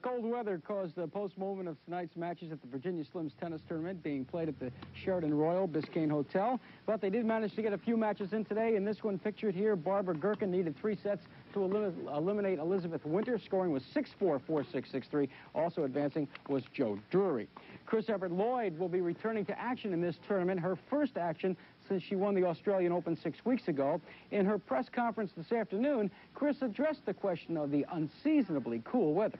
Cold weather caused the postponement of tonight's matches at the Virginia Slims tennis tournament being played at the Sheraton Royal Biscayne Hotel. But they did manage to get a few matches in today. In this one pictured here, Barbara Gherkin needed 3 sets to eliminate Elizabeth Winter. Scoring was 6-4, 4-6, 6-3. Also advancing was Joe Dury. Chris Evert Lloyd will be returning to action in this tournament, her first action since she won the Australian Open 6 weeks ago. In her press conference this afternoon, Chris addressed the question of the unseasonably cool weather.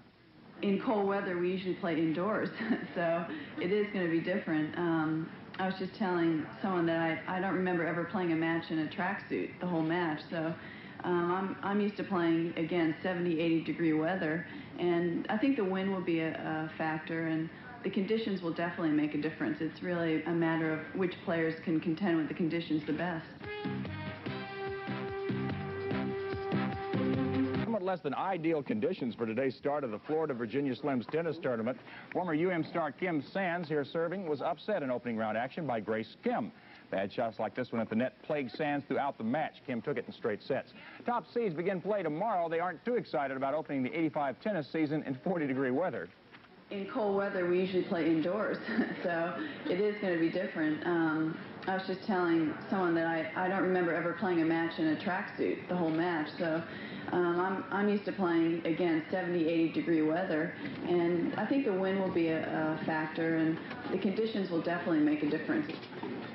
In cold weather, we usually play indoors, so it is going to be different. I was just telling someone that I don't remember ever playing a match in a tracksuit the whole match, so I'm used to playing, again, 70, 80-degree weather, and I think the wind will be a factor, and the conditions will definitely make a difference. It's really a matter of which players can contend with the conditions the best. Less than ideal conditions for today's start of the Florida-Virginia Slims tennis tournament. Former UM star Kim Sands, here serving, was upset in opening round action by Grace Kim. Bad shots like this one at the net plagued Sands throughout the match. Kim took it in straight sets. Top seeds begin play tomorrow. They aren't too excited about opening the 85 tennis season in 40-degree weather. In cold weather, we usually play indoors, so it is going to be different. I was just telling someone that I don't remember ever playing a match in a tracksuit the whole match, so I'm used to playing, again, 70, 80-degree weather, and I think the wind will be a factor, and the conditions will definitely make a difference.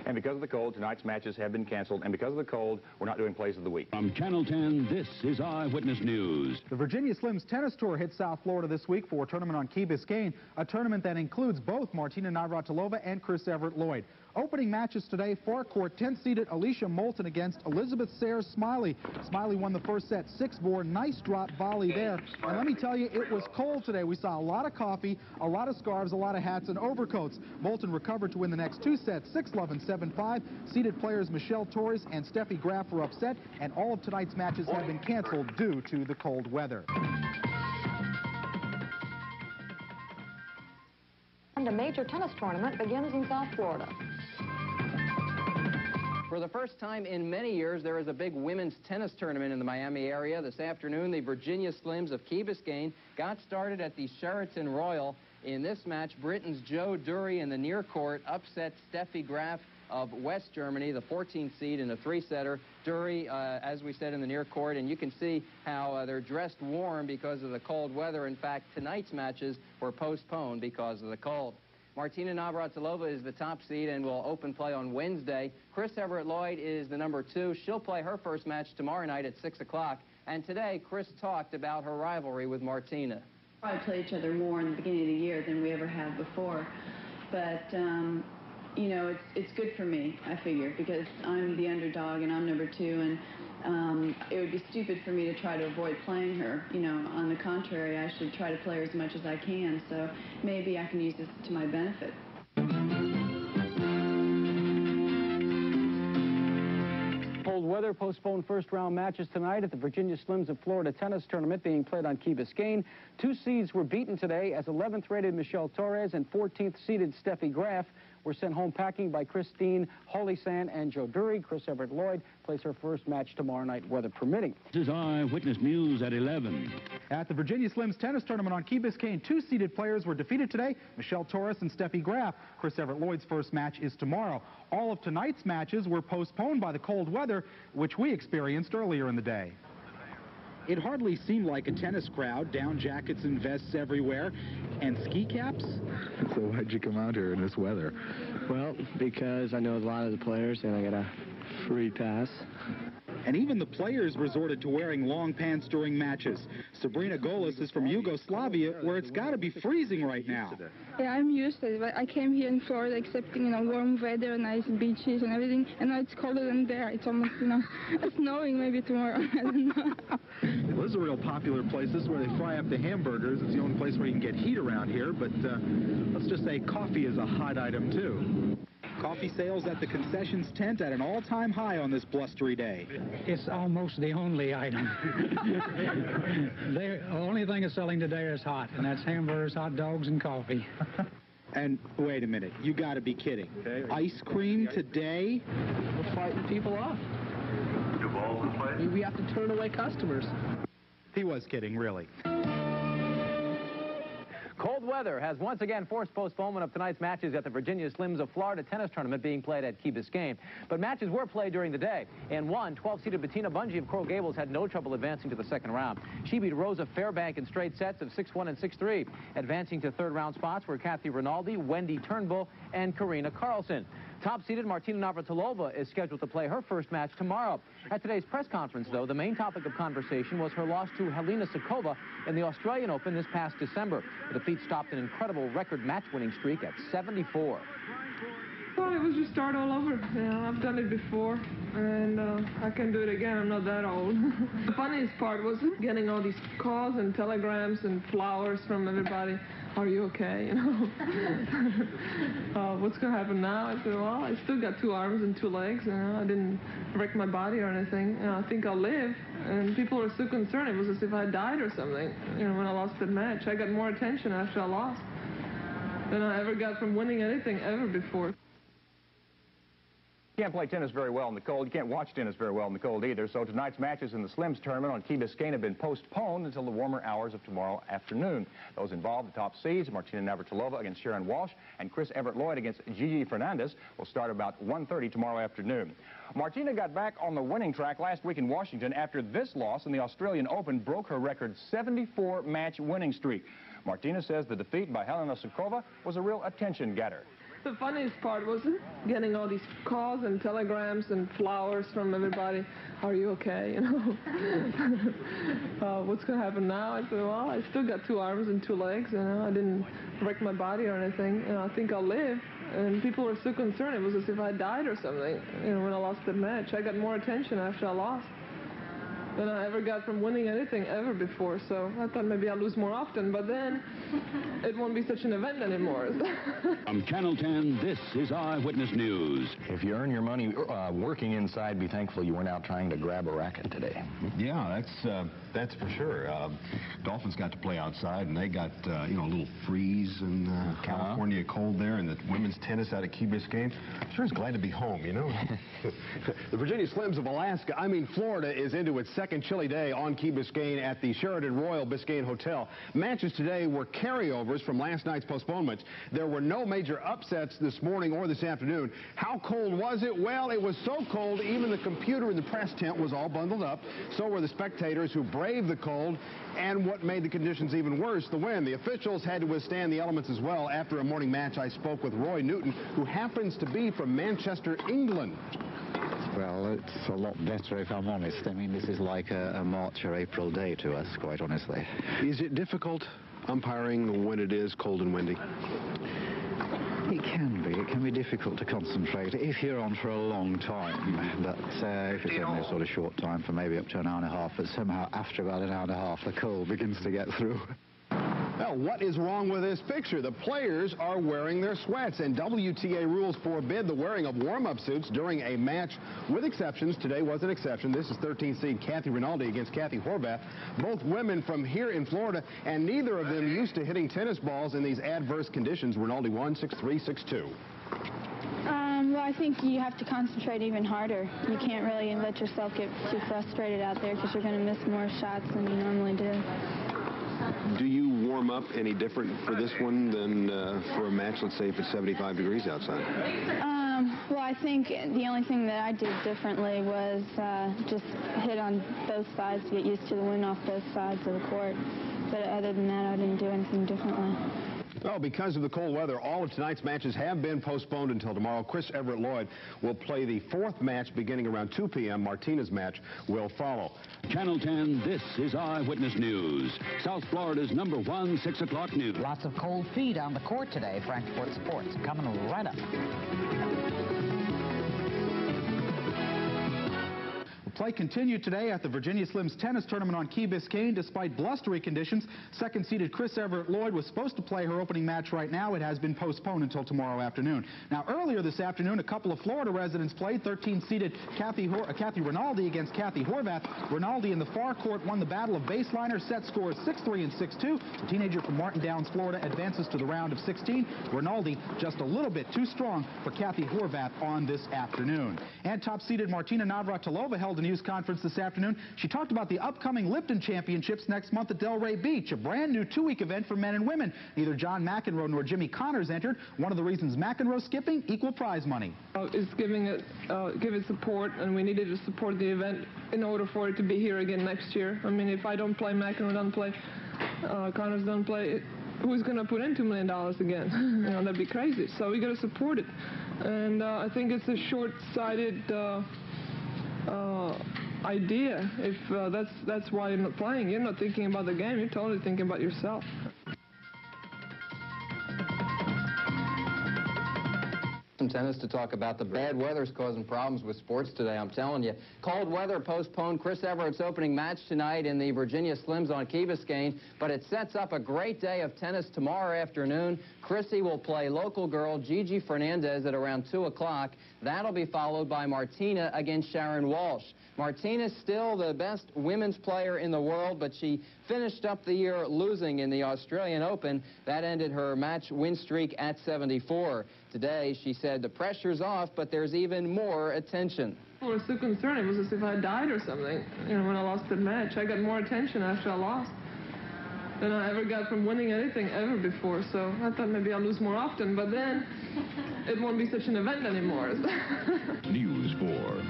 And because of the cold, tonight's matches have been canceled, and because of the cold, we're not doing Plays of the Week. From Channel 10, this is Eyewitness News. The Virginia Slims Tennis Tour hits South Florida this week for a tournament on Key Biscayne, a tournament that includes both Martina Navratilova and Chris Evert Lloyd. Opening matches today, far-court 10-seeded Alicia Moulton against Elizabeth Sayers Smiley. Smiley won the first set 6-4. Nice drop volley there. And let me tell you, it was cold today. We saw a lot of coffee, a lot of scarves, a lot of hats and overcoats. Moulton recovered to win the next 2 sets, 6-11, 7-5. Seeded players Michelle Torres and Steffi Graf were upset, and all of tonight's matches have been canceled due to the cold weather. And a major tennis tournament begins in South Florida. For the first time in many years, there is a big women's tennis tournament in the Miami area. This afternoon, the Virginia Slims of Key Biscayne got started at the Sheraton Royal. In this match, Britain's Joe Dury in the near court upset Steffi Graf of West Germany, the 14th seed in a 3-setter. Dury, as we said, in the near court, and you can see how they're dressed warm because of the cold weather. In fact, tonight's matches were postponed because of the cold. Martina Navratilova is the top seed and will open play on Wednesday. Chris Evert Lloyd is the number 2. She'll play her first match tomorrow night at 6 o'clock. And today, Chris talked about her rivalry with Martina. We probably play each other more in the beginning of the year than we ever have before. But, you know, it's good for me, I figure, because I'm the underdog and I'm number 2, and it would be stupid for me to try to avoid playing her. You know, on the contrary, I should try to play her as much as I can, so maybe I can use this to my benefit. Cold weather postponed first-round matches tonight at the Virginia Slims of Florida tennis tournament being played on Key Biscayne. 2 seeds were beaten today as 11th-rated Michelle Torres and 14th-seeded Steffi Graf were sent home packing by Christine Holisand and Joe Dury. Chris Evert Lloyd plays her first match tomorrow night, weather permitting. This is Eyewitness News at 11. At the Virginia Slims Tennis Tournament on Key Biscayne, 2 seeded players were defeated today, Michelle Torres and Steffi Graf. Chris Evert Lloyd's first match is tomorrow. All of tonight's matches were postponed by the cold weather, which we experienced earlier in the day. It hardly seemed like a tennis crowd, down jackets and vests everywhere, and ski caps. So why'd you come out here in this weather? Well, because I know a lot of the players and I got a free pass. And even the players resorted to wearing long pants during matches. Sabrina Golis is from Yugoslavia, where it's got to be freezing right now. Yeah, I'm used to it, but I came here in Florida expecting, you know, warm weather, nice beaches and everything, and now it's colder than there. It's almost, you know, snowing maybe tomorrow. I don't know. Well, this is a real popular place. This is where they fry up the hamburgers. It's the only place where you can get heat around here, but let's just say coffee is a hot item, too. Coffee sales at the concessions tent at an all-time high on this blustery day. It's almost the only item. The only thing that's selling today is hot, and that's hamburgers, hot dogs, and coffee. And wait a minute, you got to be kidding. Okay. Ice cream today? We're fighting people off. We have to turn away customers. He was kidding, really. Cold weather has once again forced postponement of tonight's matches at the Virginia Slims of Florida tennis tournament being played at Key Biscayne. But matches were played during the day. In one, 12-seeded Bettina Bungie of Coral Gables had no trouble advancing to the second round. She beat Rosa Fairbank in straight sets of 6-1 and 6-3. Advancing to third-round spots were Kathy Rinaldi, Wendy Turnbull, and Karina Carlson. Top-seeded Martina Navratilova is scheduled to play her first match tomorrow. At today's press conference, though, the main topic of conversation was her loss to Helena Suková in the Australian Open this past December. The defeat stopped an incredible record match-winning streak at 74. I thought it was just start all over. I've done it before, and I can do it again. I'm not that old. The funniest part was getting all these calls and telegrams and flowers from everybody. Are you okay? You know, what's going to happen now? I said, well, I still got 2 arms and 2 legs. You know, I didn't wreck my body or anything. You know, I think I'll live. And people were so concerned. It was as if I died or something. You know, when I lost that match, I got more attention after I lost than I ever got from winning anything ever before. You can't play tennis very well in the cold. You can't watch tennis very well in the cold either. So tonight's matches in the Slims tournament on Key Biscayne have been postponed until the warmer hours of tomorrow afternoon. Those involved the top seeds, Martina Navratilova against Sharon Walsh and Chris Evert Lloyd against Gigi Fernandez, will start about 1:30 tomorrow afternoon. Martina got back on the winning track last week in Washington after this loss in the Australian Open broke her record 74-match winning streak. Martina says the defeat by Helena Suková was a real attention-getter. The funniest part was getting all these calls and telegrams and flowers from everybody. Are you okay? You know, what's going to happen now? I said, well, I still got 2 arms and 2 legs. You know, I didn't wreck my body or anything. You know, I think I'll live. And people were so concerned. It was as if I died or something. You know, when I lost that match, I got more attention after I lost than I ever got from winning anything ever before. So I thought maybe I'll lose more often, but then it won't be such an event anymore. From Channel 10, this is Eyewitness News. If you earn your money working inside, be thankful you weren't out trying to grab a racket today. Yeah, that's for sure. Dolphins got to play outside, and they got, you know, a little freeze and California cold there, and the women's tennis out at Key Biscayne. Sure is glad to be home, you know. The Virginia Slims of Florida is into its second chilly day on Key Biscayne at the Sheraton Royal Biscayne Hotel. Matches today were carryovers from last night's postponements. There were no major upsets this morning or this afternoon. How cold was it? Well, it was so cold even the computer in the press tent was all bundled up. So were the spectators who braved the cold, and what made the conditions even worse, the wind. The officials had to withstand the elements as well. After a morning match, I spoke with Roy Newton, who happens to be from Manchester, England. Well, it's a lot better if I'm honest. I mean, this is like a March or April day to us, quite honestly. Is it difficult umpiring when it is cold and windy? It can be. It can be difficult to concentrate if you're on for a long time. But if it's only a sort of short time, for maybe up to an hour and a half, but somehow after about an hour and a half, the cold begins to get through. Well, what is wrong with this picture? The players are wearing their sweats, and WTA rules forbid the wearing of warm-up suits during a match, with exceptions. Today was an exception. This is 13th seed Kathy Rinaldi against Kathy Horvath, both women from here in Florida, and neither of them used to hitting tennis balls in these adverse conditions. Rinaldi won 6-3, 6-2. Well, I think you have to concentrate even harder. You can't really let yourself get too frustrated out there because you're going to miss more shots than you normally do. Do you warm up any different for this one than for a match, let's say, if it's 75 degrees outside? Well, I think the only thing that I did differently was just hit on both sides to get used to the wind off both sides of the court. But other than that, I didn't do anything differently. Well, because of the cold weather, all of tonight's matches have been postponed until tomorrow. Chris Evert Lloyd will play the 4th match beginning around 2 p.m. Martina's match will follow. Channel 10, this is Eyewitness News. South Florida's #1 6 o'clock news. Lots of cold feet on the court today. Frankfurt Sports coming right up. Play continued today at the Virginia Slims tennis tournament on Key Biscayne. Despite blustery conditions, second-seeded Chris Evert Lloyd was supposed to play her opening match right now. It has been postponed until tomorrow afternoon. Now, earlier this afternoon, a couple of Florida residents played. 13th-seeded Kathy Rinaldi against Kathy Horvath. Rinaldi in the far court won the battle of baseliners. Set scores 6-3 and 6-2. The teenager from Martin Downs, Florida, advances to the round of 16. Rinaldi just a little bit too strong for Kathy Horvath on this afternoon. And top-seeded Martina Navratilova held a news conference this afternoon. She talked about the upcoming Lipton Championships next month at Delray Beach, a brand new 2-week event for men and women. Neither John McEnroe nor Jimmy Connors entered. One of the reasons McEnroe's skipping, equal prize money. It's give it support, and we needed to support the event in order for it to be here again next year. I mean, if I don't play, McEnroe don't play, Connors don't play, who's going to put in $2 million again? You know, that'd be crazy. So we got to support it. And I think it's a short-sighted idea. If that's why you're not playing. You're not thinking about the game. You're totally thinking about yourself. Some tennis to talk about. The bad weather's causing problems with sports today, I'm telling you. Cold weather postponed Chris Everett's opening match tonight in the Virginia Slims on Key Biscayne, but it sets up a great day of tennis tomorrow afternoon. Chrissy will play local girl Gigi Fernandez at around 2 o'clock. That'll be followed by Martina against Sharon Walsh. Martina's still the best women's player in the world, but she finished up the year losing in the Australian Open. That ended her match win streak at 74. Today, she said the pressure's off, but there's even more attention. I was so concerned. It was as if I died or something. You know, when I lost the match, I got more attention after I lost than I ever got from winning anything ever before. So I thought maybe I'll lose more often, but then it won't be such an event anymore. News 4.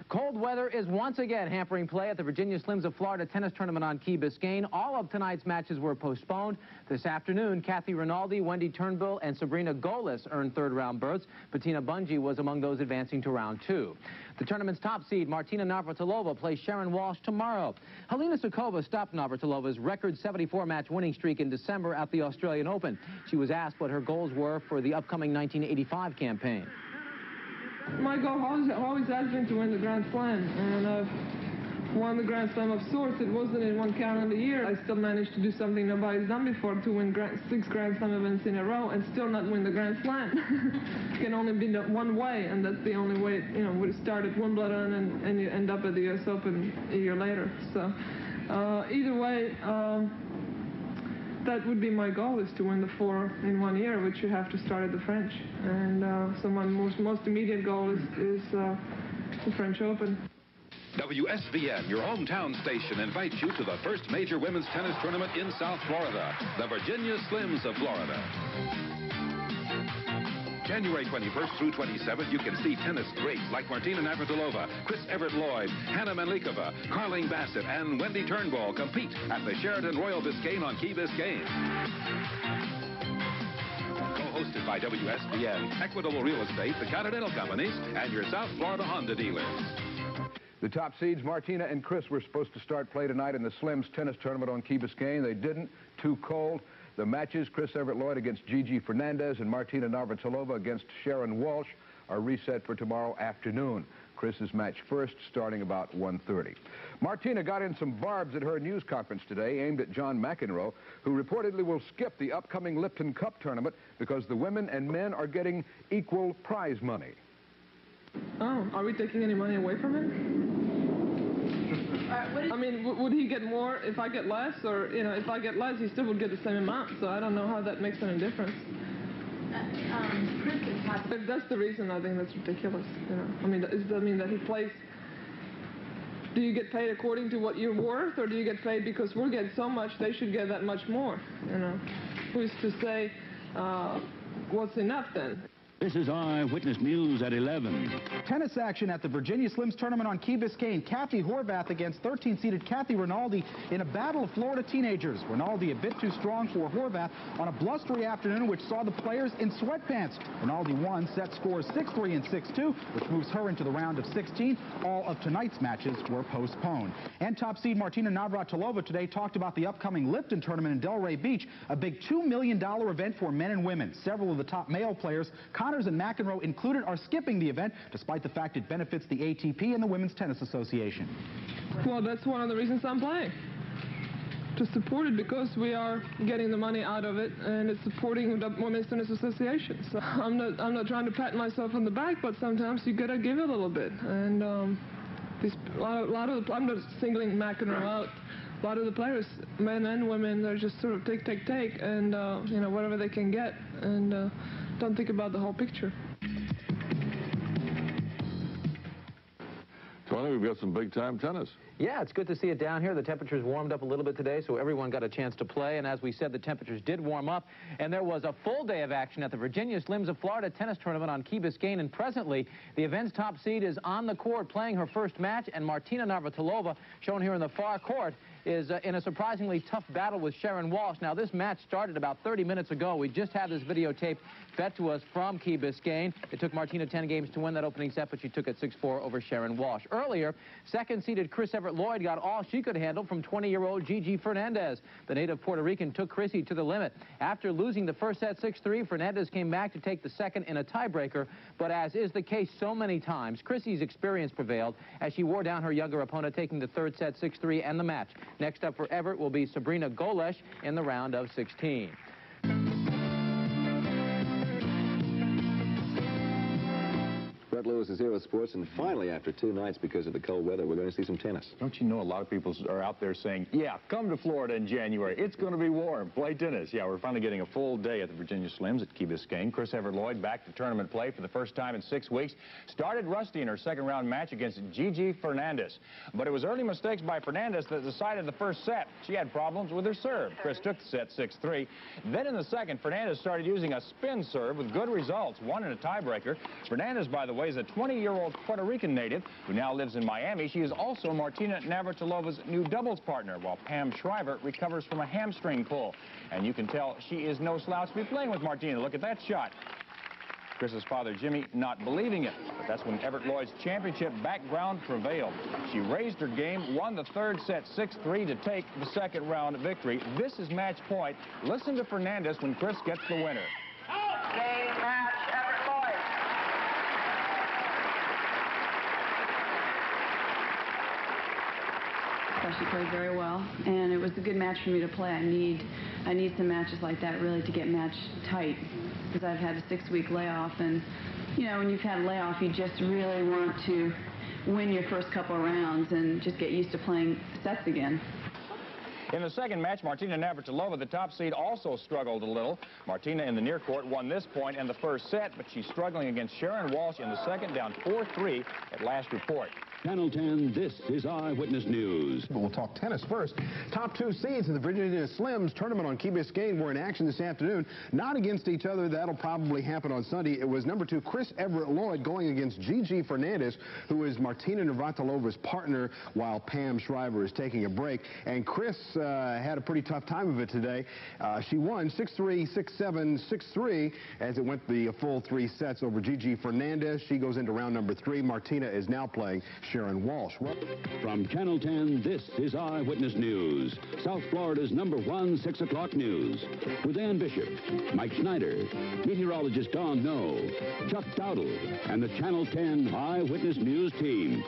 Cold weather is once again hampering play at the Virginia Slims of Florida tennis tournament on Key Biscayne. All of tonight's matches were postponed. This afternoon, Kathy Rinaldi, Wendy Turnbull, and Sabrina Golis earned third-round berths. Martina Bungie was among those advancing to round 2. The tournament's top seed, Martina Navratilova, plays Sharon Walsh tomorrow. Helena Sukova stopped Navratilova's record 74-match winning streak in December at the Australian Open. She was asked what her goals were for the upcoming 1985 campaign. My goal always has been to win the Grand Slam, and I've won the Grand Slam of sorts. It wasn't in one calendar year. I still managed to do something nobody's done before, to win 6 Grand Slam events in a row and still not win the Grand Slam. It can only be one way, and that's the only way. You know, we start at Wimbledon and you end up at the U.S. Open a year later. So either way, that would be my goal, is to win the 4 in 1 year, which you have to start at the French. And so my most immediate goal is the French Open. WSVN, your hometown station, invites you to the first major women's tennis tournament in South Florida, the Virginia Slims of Florida. January 21st through 27th, you can see tennis greats like Martina Navratilova, Chris Evert, Lloyd, Hannah Mandlikova, Carling Bassett, and Wendy Turnbull compete at the Sheraton Royal Biscayne on Key Biscayne. Co-hosted by WSBN, Equitable Real Estate, the Continental Companies, and your South Florida Honda dealers. The top seeds, Martina and Chris, were supposed to start play tonight in the Slims tennis tournament on Key Biscayne. They didn't. Too cold. The matches, Chris Evert Lloyd against Gigi Fernandez and Martina Navratilova against Sharon Walsh, are reset for tomorrow afternoon. Chris's match first, starting about 1:30. Martina got in some barbs at her news conference today aimed at John McEnroe, who reportedly will skip the upcoming Lipton Cup tournament because the women and men are getting equal prize money. Oh, are we taking any money away from him? I mean, would he get more if I get less? Or, you know, if I get less, he still would get the same amount. So I don't know how that makes any difference. If that's the reason, I think that's ridiculous. You know, I mean, does that mean that he plays? Do you get paid according to what you're worth, or do you get paid because we're getting so much, they should get that much more? You know, who's to say what's enough then? This is Eyewitness News at 11. Tennis action at the Virginia Slims tournament on Key Biscayne. Kathy Horvath against 13-seeded Kathy Rinaldi in a battle of Florida teenagers. Rinaldi a bit too strong for Horvath on a blustery afternoon which saw the players in sweatpants. Rinaldi won, set scores 6-3 and 6-2, which moves her into the round of 16. All of tonight's matches were postponed. And top seed Martina Navratilova today talked about the upcoming Lipton tournament in Delray Beach, a big $2 million event for men and women. Several of the top male players, Connors and McEnroe included, are skipping the event despite the fact it benefits the ATP and the Women's Tennis Association. Well, that's one of the reasons I'm playing. To support it, because we are getting the money out of it, and it's supporting the Women's Tennis Association. So I'm not trying to pat myself on the back, but sometimes you gotta give a little bit. And a lot of I'm not singling McEnroe out. A lot of the players, men and women, they're just sort of take, and you know, whatever they can get, and don't think about the whole picture. Well, we've got some big-time tennis. Yeah, it's good to see it down here. The temperatures warmed up a little bit today, so everyone got a chance to play. And as we said, the temperatures did warm up. And there was a full day of action at the Virginia Slims of Florida tennis tournament on Key Biscayne. And presently, the event's top seed is on the court playing her first match. And Martina Navratilova, shown here in the far court, is in a surprisingly tough battle with Sharon Walsh. Now, this match started about 30 minutes ago. We just had this videotape fed to us from Key Biscayne. It took Martina 10 games to win that opening set, but she took it 6-4 over Sharon Walsh. Earlier, second-seeded Chris Evert Lloyd got all she could handle from 20-year-old Gigi Fernandez. The native Puerto Rican took Chrissy to the limit. After losing the first set 6-3, Fernandez came back to take the second in a tiebreaker, but as is the case so many times, Chrissy's experience prevailed as she wore down her younger opponent, taking the third set 6-3 and the match. Next up for Everett will be Sabrina Golis in the round of 16. Brett Lewis is here with sports, and finally, after 2 nights because of the cold weather, we're going to see some tennis. Don't you know a lot of people are out there saying, yeah, come to Florida in January. It's going to be warm. Play tennis. Yeah, we're finally getting a full day at the Virginia Slims at Key Biscayne. Chris Evert Lloyd back to tournament play for the first time in 6 weeks. Started rusty in her second-round match against Gigi Fernandez. But it was early mistakes by Fernandez that decided the first set. She had problems with her serve. Chris took the set 6-3. Then in the second, Fernandez started using a spin serve with good results, one in a tiebreaker. Fernandez, by the way, is a 20-year-old Puerto Rican native who now lives in Miami. She is also Martina Navratilova's new doubles partner, while Pam Shriver recovers from a hamstring pull. And you can tell she is no slouch to be playing with Martina. Look at that shot. Chris's father, Jimmy, not believing it. But that's when Evert Lloyd's championship background prevailed. She raised her game, won the third set 6-3 to take the second round victory. This is match point. Listen to Fernandez when Chris gets the winner. Game match, Everett Lloyd. She played very well, and it was a good match for me to play. I need some matches like that really to get match tight, because I've had a 6-week layoff, and you know, when you've had a layoff, you just really want to win your first couple of rounds and just get used to playing sets again. In the second match, Martina Navratilova, the top seed, also struggled a little. Martina in the near court won this point and the first set, but she's struggling against Sharon Walsh in the second, down 4-3 at last report. Channel 10, this is Eyewitness News. But we'll talk tennis first. Top 2 seeds in the Virginia Slims tournament on Key Biscayne were in action this afternoon. Not against each other. That'll probably happen on Sunday. It was number 2 Chris Evert Lloyd going against Gigi Fernandez, who is Martina Navratilova's partner, while Pam Shriver is taking a break. And Chris had a pretty tough time of it today. She won 6-3, 6-7, 6-3 as it went the full 3 sets over Gigi Fernandez. She goes into round number 3. Martina is now playing Sharon Walsh. From Channel 10, this is Eyewitness News, South Florida's #1 6 o'clock news. With Ann Bishop, Mike Schneider, meteorologist Don Noe, Chuck Dowdle, and the Channel 10 Eyewitness News team.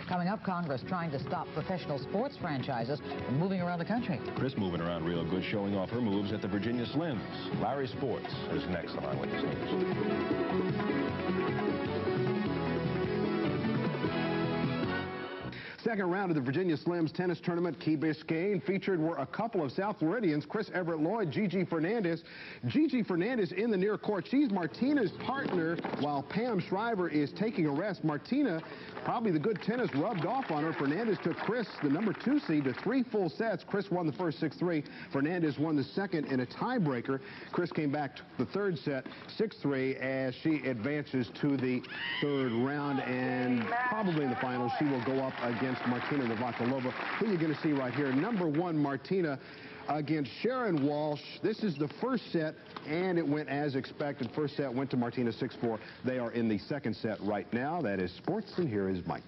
Coming up, Congress trying to stop professional sports franchises from moving around the country. Chris moving around real good, showing off her moves at the Virginia Slims. Larry Sports is next on Eyewitness News. Second round of the Virginia Slims tennis tournament, Key Biscayne. Featured were a couple of South Floridians, Chris Evert Lloyd, Gigi Fernandez. Gigi Fernandez in the near court. She's Martina's partner, while Pam Shriver is taking a rest. Martina, probably the good tennis rubbed off on her. Fernandez took Chris, the number 2 seed, to 3 full sets. Chris won the first 6-3. Fernandez won the second in a tiebreaker. Chris came back to the third set, 6-3, as she advances to the third round, and probably in the finals she will go up against Martina Navratilova, who you're going to see right here. Number 1, Martina against Sharon Walsh. This is the first set, and it went as expected. First set went to Martina 6-4. They are in the second set right now. That is sports, and here is Mike.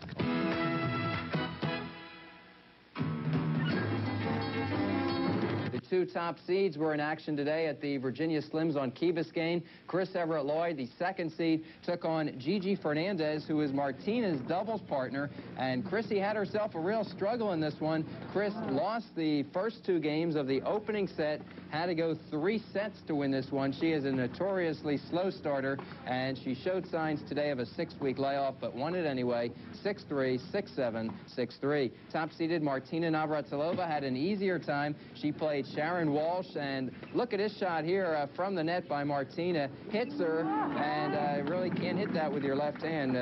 The 2 top seeds were in action today at the Virginia Slims on Key Biscayne. Chris Evert Lloyd, the second seed, took on Gigi Fernandez, who is Martina's doubles partner. And Chrissy had herself a real struggle in this one. Chris lost the first 2 games of the opening set, had to go 3 sets to win this one. She is a notoriously slow starter, and she showed signs today of a 6-week layoff, but won it anyway, 6-3, 6-7, 6-3. Top-seeded Martina Navratilova had an easier time. She played Sharon Walsh, and look at this shot here from the net by Martina. Hits her, and really can't hit that with your left hand.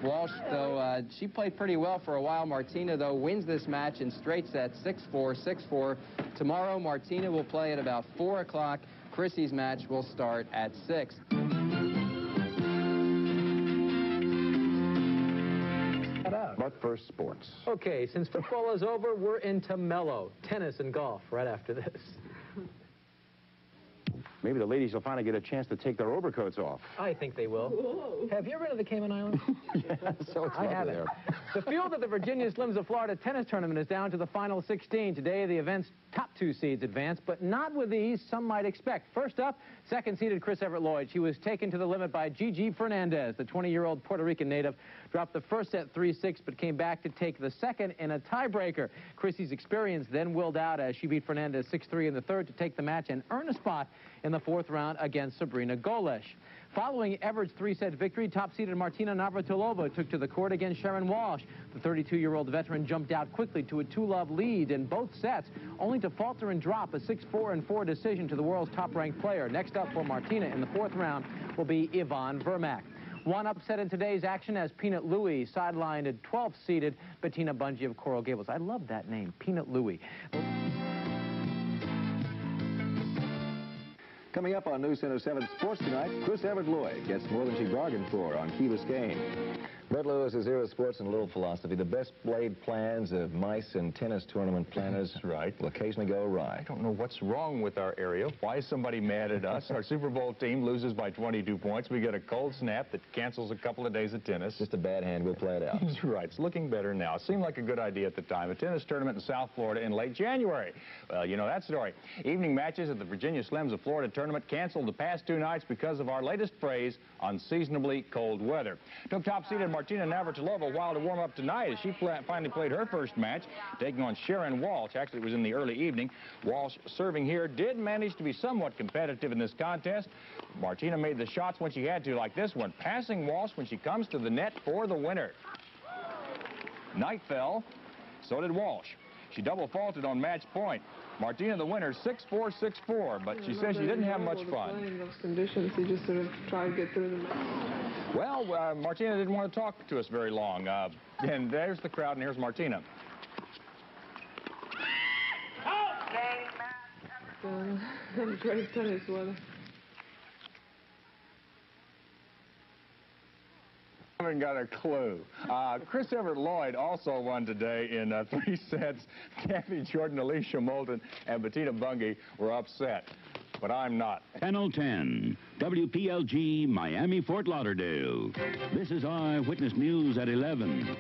Walsh, though, she played pretty well for a while. Martina, though, wins this match in straight sets, 6-4, 6-4. Tomorrow, Martina will play at about 4 o'clock. Chrissy's match will start at 6. But first, sports. Okay, since football is over, we're into mellow. Tennis and golf right after this. Maybe the ladies will finally get a chance to take their overcoats off. I think they will. Whoa. Have you ever been to the Cayman Islands? Yeah, so it's I lovely haven't. there. The field of the Virginia Slims of Florida tennis tournament is down to the final 16. Today, the event's top 2 seeds advance, but not with ease some might expect. First up, second-seeded Chris Evert Lloyd. She was taken to the limit by Gigi Fernandez. The 20-year-old Puerto Rican native dropped the first set 3-6, but came back to take the second in a tiebreaker. Chrissy's experience then willed out as she beat Fernandez 6-3 in the third to take the match and earn a spot in the 4th round against Sabrina Golis. Following Everett's 3-set victory, top-seeded Martina Navratilova took to the court against Sharon Walsh. The 32-year-old veteran jumped out quickly to a 2-love lead in both sets, only to falter and drop a 6-4 and 4 decision to the world's top-ranked player. Next up for Martina in the 4th round will be Yvonne Vermack. One upset in today's action as Peanut Louie sidelined at 12th-seeded Bettina Bungie of Coral Gables. I love that name, Peanut Louie. Coming up on News Center 7 Sports tonight, Chris Evert Lloyd gets more than she bargained for on Key Biscayne. Brett Lewis is here with sports and a little philosophy. The best laid plans of mice and tennis tournament planners will occasionally go awry. I don't know what's wrong with our area. Why is somebody mad at us? Our Super Bowl team loses by 22 points. We get a cold snap that cancels a couple of days of tennis. Just a bad hand. We'll play it out. That's right. It's looking better now. It seemed like a good idea at the time. A tennis tournament in South Florida in late January. Well, you know that story. Evening matches at the Virginia Slims of Florida tournament canceled the past 2 nights because of our latest phrase, unseasonably cold weather. Took top-seeded Martina Navratilova a while to warm up tonight as she finally played her first match, taking on Sharon Walsh. Actually, it was in the early evening. Walsh, serving here, did manage to be somewhat competitive in this contest. Martina made the shots when she had to, like this one, passing Walsh when she comes to the net for the winner. Night fell, so did Walsh. She double faulted on match point. Martina, the winner, 6-4, 6-4, but she says she didn't have much fun. In those conditions, you just sort of try to get through the match. Well, Martina didn't want to talk to us very long. And there's the crowd, and here's Martina. Great tennis weather. I haven't got a clue. Chris Evert Lloyd also won today in 3 sets. Kathy Jordan, Alicia Moulton, and Bettina Bungie were upset, but I'm not. Channel 10, WPLG, Miami, Fort Lauderdale. This is Eyewitness News at 11.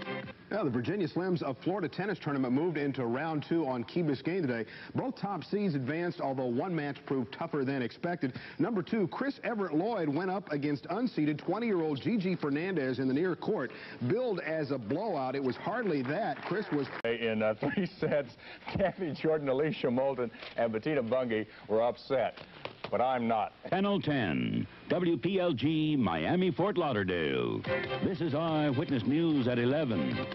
Now, the Virginia Slims of Florida tennis tournament moved into round 2 on Key Biscayne today. Both top seeds advanced, although one match proved tougher than expected. Number 2, Chris Evert Lloyd went up against unseeded 20-year-old Gigi Fernandez in the near court. Billed as a blowout, it was hardly that. Chris was... In 3 sets, Kathy Jordan, Alicia Moulton, and Bettina Bungie were upset, but I'm not. Channel 10, WPLG, Miami, Fort Lauderdale. This is Eyewitness News at 11.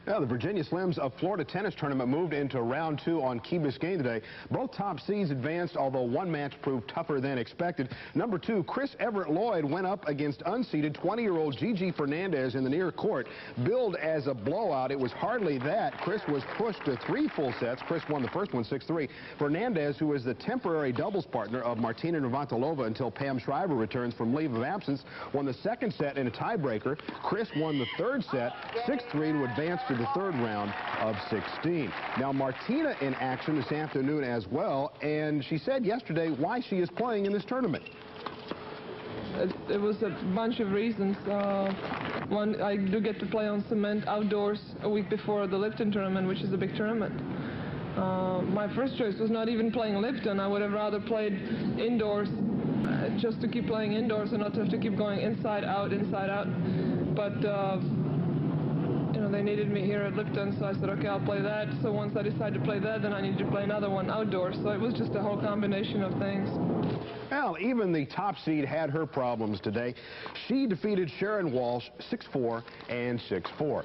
Now, the Virginia Slims of Florida tennis tournament moved into round 2 on Key Biscayne today. Both top seeds advanced, although one match proved tougher than expected. Number 2, Chris Evert Lloyd went up against unseeded 20-year-old Gigi Fernandez in the near court. Billed as a blowout, it was hardly that. Chris was pushed to 3 full sets. Chris won the first one 6-3. Fernandez, who is the temporary doubles partner of Martina Navratilova until Pam Shriver returns from leave of absence, won the second set in a tiebreaker. Chris won the third set 6-3 to advance to the 3rd round of 16. Now, Martina in action this afternoon as well, and she said yesterday why she is playing in this tournament. It was a bunch of reasons. One, I do get to play on cement outdoors a week before the Lipton tournament, which is a big tournament. My first choice was not even playing Lipton. I would have rather played indoors, just to keep playing indoors and not to have to keep going inside out. But you know, they needed me here at Lipton, so I said, okay, I'll play that. So once I decided to play that, then I needed to play another one outdoors. So it was just a whole combination of things. Well, even the top seed had her problems today. She defeated Sharon Walsh 6-4 and 6-4.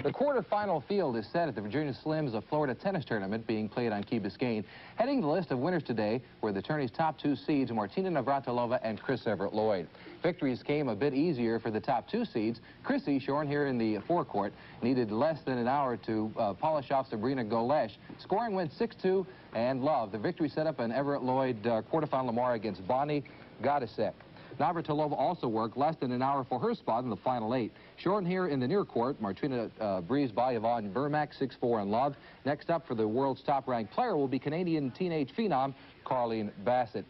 The quarterfinal field is set at the Virginia Slims of Florida tennis tournament being played on Key Biscayne. Heading the list of winners today were the tourney's top 2 seeds, Martina Navratilova and Chris Evert Lloyd. Victories came a bit easier for the top 2 seeds. Chrissy, shown here in the forecourt, needed less than an hour to polish off Sabrina Golis. Scoring went 6-2 and love. The victory set up an Everett Lloyd quarterfinal tomorrow against Bonnie Godisek. Navratilova also worked less than an hour for her spot in the final 8. Shown here in the near court, Martina breezed by Yvonne Vermack, 6-4 and love. Next up for the world's top-ranked player will be Canadian teenage phenom Carleen Bassett.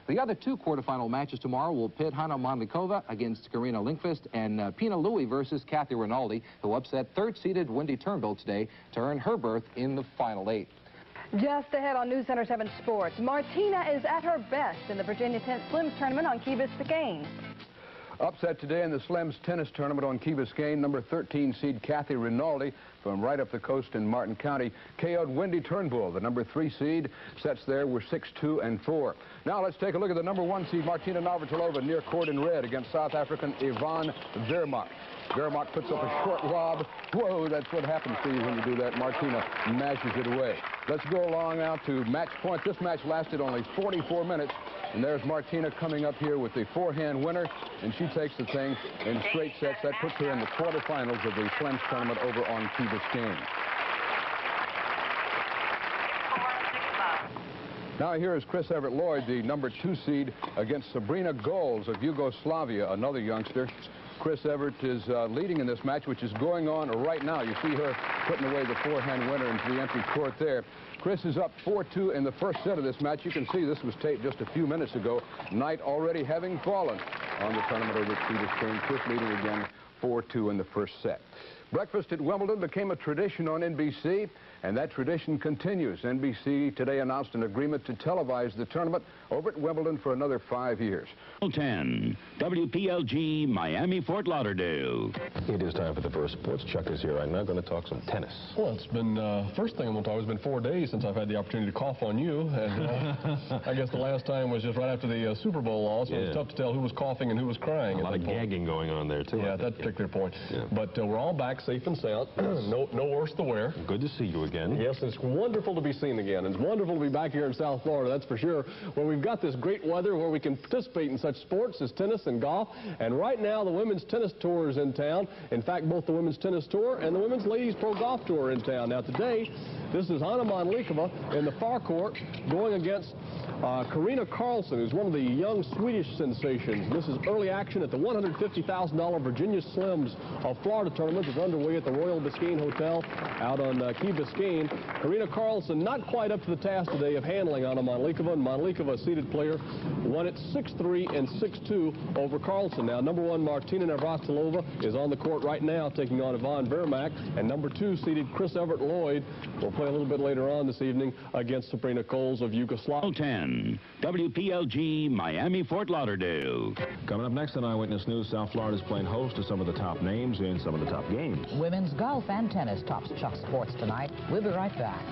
The other 2 quarterfinal matches tomorrow will pit Hanna Mandlikova against Karina Lindqvist and Pina Louie versus Kathy Rinaldi, who upset 3rd-seeded Wendy Turnbull today to earn her berth in the final 8. Just ahead on News Center 7 Sports, Martina is at her best in the Virginia Slims tournament on Key Biscayne. Upset today in the Slims tennis tournament on Key Biscayne, number 13 seed Kathy Rinaldi from right up the coast in Martin County KO'd Wendy Turnbull. The number 3 seed sets there were 6-2 and 4. Now let's take a look at the number 1 seed Martina Navratilova near court in red against South African Yvonne Vermaak. Vermaak puts up a short lob. Whoa, that's what happens to you when you do that. Martina mashes it away. Let's go along now to match point. This match lasted only 44 minutes. And there's Martina coming up here with the forehand winner, and she takes the thing in straight sets. That puts her in the quarterfinals of the Slims tournament over on Key Biscayne. Now here is Chris Evert Lloyd, the number 2 seed, against Sabrina Golis of Yugoslavia, another youngster. Chris Evert is leading in this match, which is going on right now. You see her putting away the forehand winner into the empty court there. Chris is up 4-2 in the first set of this match. You can see this was taped just a few minutes ago. Night already having fallen on the tournament over at Key Biscayne. Chris leading again 4-2 in the first set. Breakfast at Wimbledon became a tradition on NBC, and that tradition continues. NBC today announced an agreement to televise the tournament over at Wimbledon for another 5 years. 10, WPLG, Miami, Fort Lauderdale. It is time for the first sports. Chuck is here. I'm now going to talk some tennis. Well, it's been, first thing I'm going to talk, it's been 4 days since I've had the opportunity to cough on you. And I guess the last time was just right after the Super Bowl loss. It was tough to tell who was coughing and who was crying. A lot of gagging going on there, too. Yeah, at that particular point. Yeah. But we're all back safe and sound. No worse to wear. Good to see you again. Yes, it's wonderful to be seen again. It's wonderful to be back here in South Florida, that's for sure, where we've got this great weather where we can participate in such sports as tennis and golf. And right now, the Women's Tennis Tour is in town. In fact, both the Women's Tennis Tour and the Women's Ladies Pro Golf Tour are in town. Now, today, this is Hanna Mandlikova in the far court going against Carina Karlsson, who's one of the young Swedish sensations. This is early action at the $150,000 Virginia Slims of Florida tournament that's underway at the Royal Biscayne Hotel out on Key Biscayne. Carina Karlsson not quite up to the task today of handling Hanna Mandlikova, and Mandlikova, a seeded player, won it 6-3 and 6-2 over Karlsson. Now, number 1 Martina Navratilova is on the court right now taking on Yvonne Vermaak, and number 2 seeded Chris Evert Lloyd will play a little bit later on this evening against Sabrina Golis of Yugoslavia. 10, WPLG, Miami, Fort Lauderdale. Coming up next on Eyewitness News, South Florida's playing host to some of the top names in some of the top games. Women's golf and tennis tops Chuck Sports tonight. We'll be right back.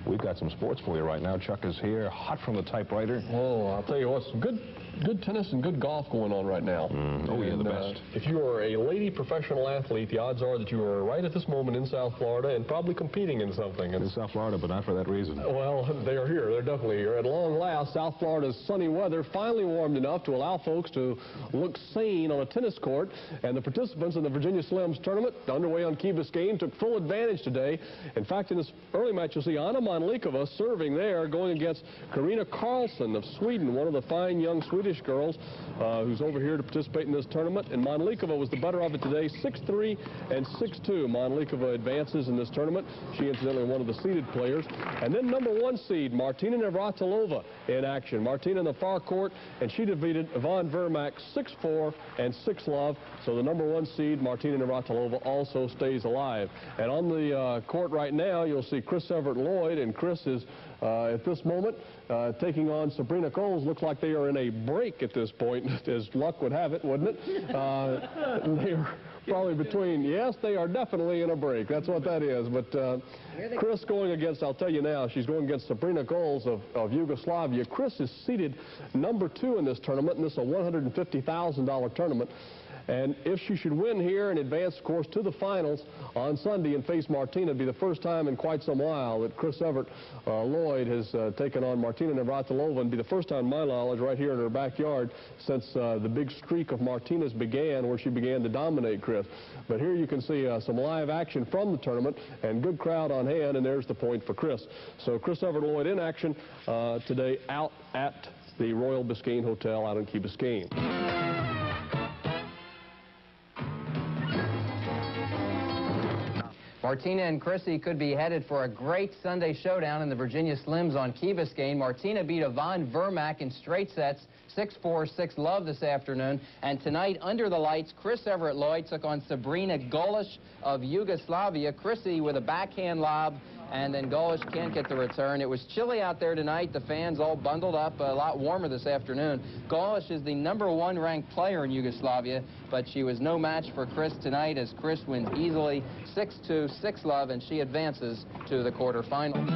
We've got some sports for you right now. Chuck is here, hot from the typewriter. Oh, I'll tell you what's good tennis and good golf going on right now. The best. If you are a lady professional athlete, the odds are that you are right at this moment in South Florida and probably competing in something. In South Florida, but not for that reason. Well, they are here. They're definitely here. At long last, South Florida's sunny weather finally warmed enough to allow folks to look sane on a tennis court, and the participants in the Virginia Slims tournament underway on Key Biscayne took full advantage today. In fact, in this early match, you'll see Hanna Mandlikova serving there, going against Carina Karlsson of Sweden, one of the fine young Swedish girls who's over here to participate in this tournament. And Mandlikova was the better of it today, 6-3 and 6-2. Mandlikova advances in this tournament. She incidentally one of the seeded players. And then number 1 seed, Martina Navratilova in action. Martina in the far court, and she defeated Yvonne Vermaak 6-4 and 6-love. So the number 1 seed, Martina Navratilova, also stays alive. And on the court right now, you'll see Chris Evert Lloyd, and Chris is at this moment taking on Sabrina Golis. Looks like they are in a break at this point, as luck would have it, wouldn't it? They are Probably between, yes, they are definitely in a break. That's what that is. But Chris going against, I'll tell you now, she's going against Sabrina Golis of Yugoslavia. Chris is seeded #2 in this tournament, and this is a $150,000 tournament. And if she should win here and advance, of course, to the finals on Sunday and face Martina, it'd be the first time in quite some while that Chris Evert, Lloyd, has taken on Martina Navratilova, and be the first time, to my knowledge, right here in her backyard since the big streak of Martina's began, where she began to dominate Chris. But here you can see some live action from the tournament, and good crowd on hand, and there's the point for Chris. So Chris Evert Lloyd in action today out at the Royal Biscayne Hotel out in Key Biscayne. Martina and Chrissy could be headed for a great Sunday showdown in the Virginia Slims on Key Biscayne. Martina beat Yvonne Vermack in straight sets, 6-4, 6-love this afternoon. And tonight, under the lights, Chris Evert Lloyd took on Sabrina Golis of Yugoslavia. Chrissy with a backhand lob, and then Golis can't get the return. It was chilly out there tonight. The fans all bundled up, a lot warmer this afternoon. Golis is the #1 ranked player in Yugoslavia, but she was no match for Chris tonight, as Chris wins easily 6-2, 6-love, and she advances to the quarterfinals.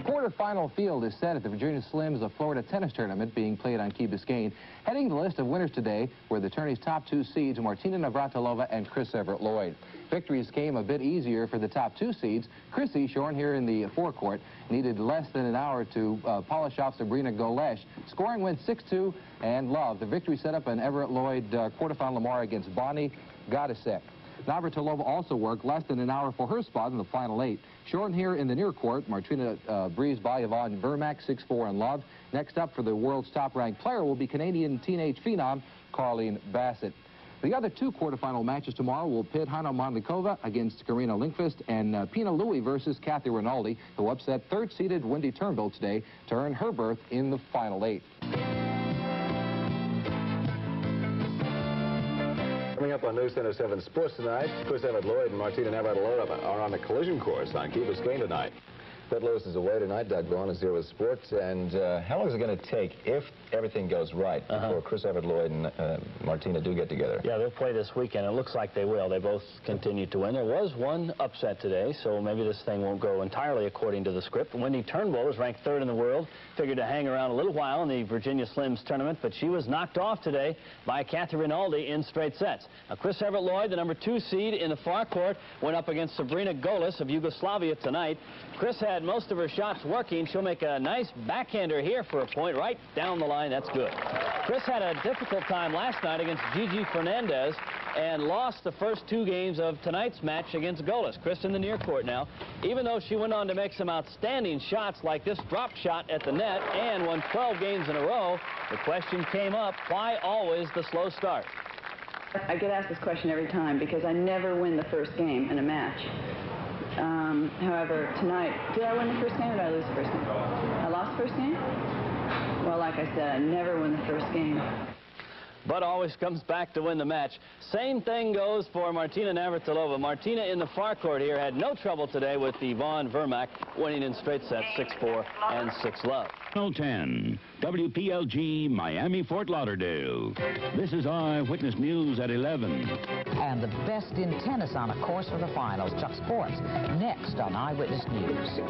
Quarterfinal field is set at the Virginia Slims of Florida tennis tournament being played on Key Biscayne. Heading the list of winners today were the tourney's top 2 seeds, Martina Navratilova and Chris Evert Lloyd. Victories came a bit easier for the top 2 seeds. Chrissy, shown here in the forecourt, needed less than an hour to polish off Sabrina Golis. Scoring went 6-2 and love. The victory set up an Everett Lloyd quarterfinal tomorrow against Bonnie Godisek. Navratilova also worked less than an hour for her spot in the final 8. Shown here in the near court, Martina breezed by Yvonne Vermack, 6-4 and love. Next up for the world's top-ranked player will be Canadian teenage phenom Carleen Bassett. The other 2 quarterfinal matches tomorrow will pit Hanna Mandlikova against Karina Lindqvist and Pina Louie versus Kathy Rinaldi, who upset 3rd-seeded Wendy Turnbull today to earn her berth in the final 8. Coming up on News Center 7 Sports tonight, Chris Evert Lloyd and Martina Navratilova are on the collision course on Key Biscayne tonight. Brett Lewis is away tonight. Doug Vaughn is here with sports. And how long is it going to take, if everything goes right, before Chris Evert Lloyd and Martina do get together? Yeah, they'll play this weekend. It looks like they will. They both continue to win. There was one upset today, so maybe this thing won't go entirely according to the script. Wendy Turnbull is ranked 3rd in the world. Figured to hang around a little while in the Virginia Slims tournament, but she was knocked off today by Kathy Rinaldi in straight sets. Now, Chris Evert Lloyd, the #2 seed in the far court, went up against Sabrina Golis of Yugoslavia tonight. Chris had most of her shots working. She'll make a nice backhander here for a point right down the line. That's good. Chris had a difficult time last night against Gigi Fernandez and lost the first 2 games of tonight's match against Golis. Chris in the near court now. Even though she went on to make some outstanding shots like this drop shot at the net and won 12 games in a row, the question came up, why always the slow start? I get asked this question every time because I never win the first game in a match. However, tonight, did I win the first game or did I lose the first game? I lost the first game? Well, like I said, I never win the first game. But always comes back to win the match. Same thing goes for Martina Navratilova. Martina in the far court here had no trouble today with Yvonne Vermack, winning in straight sets 6-4 and 6-love. Channel 10, WPLG, Miami, Fort Lauderdale. This is Eyewitness News at 11. And the best in tennis on a course for the finals. Chuck Sports, next on Eyewitness News.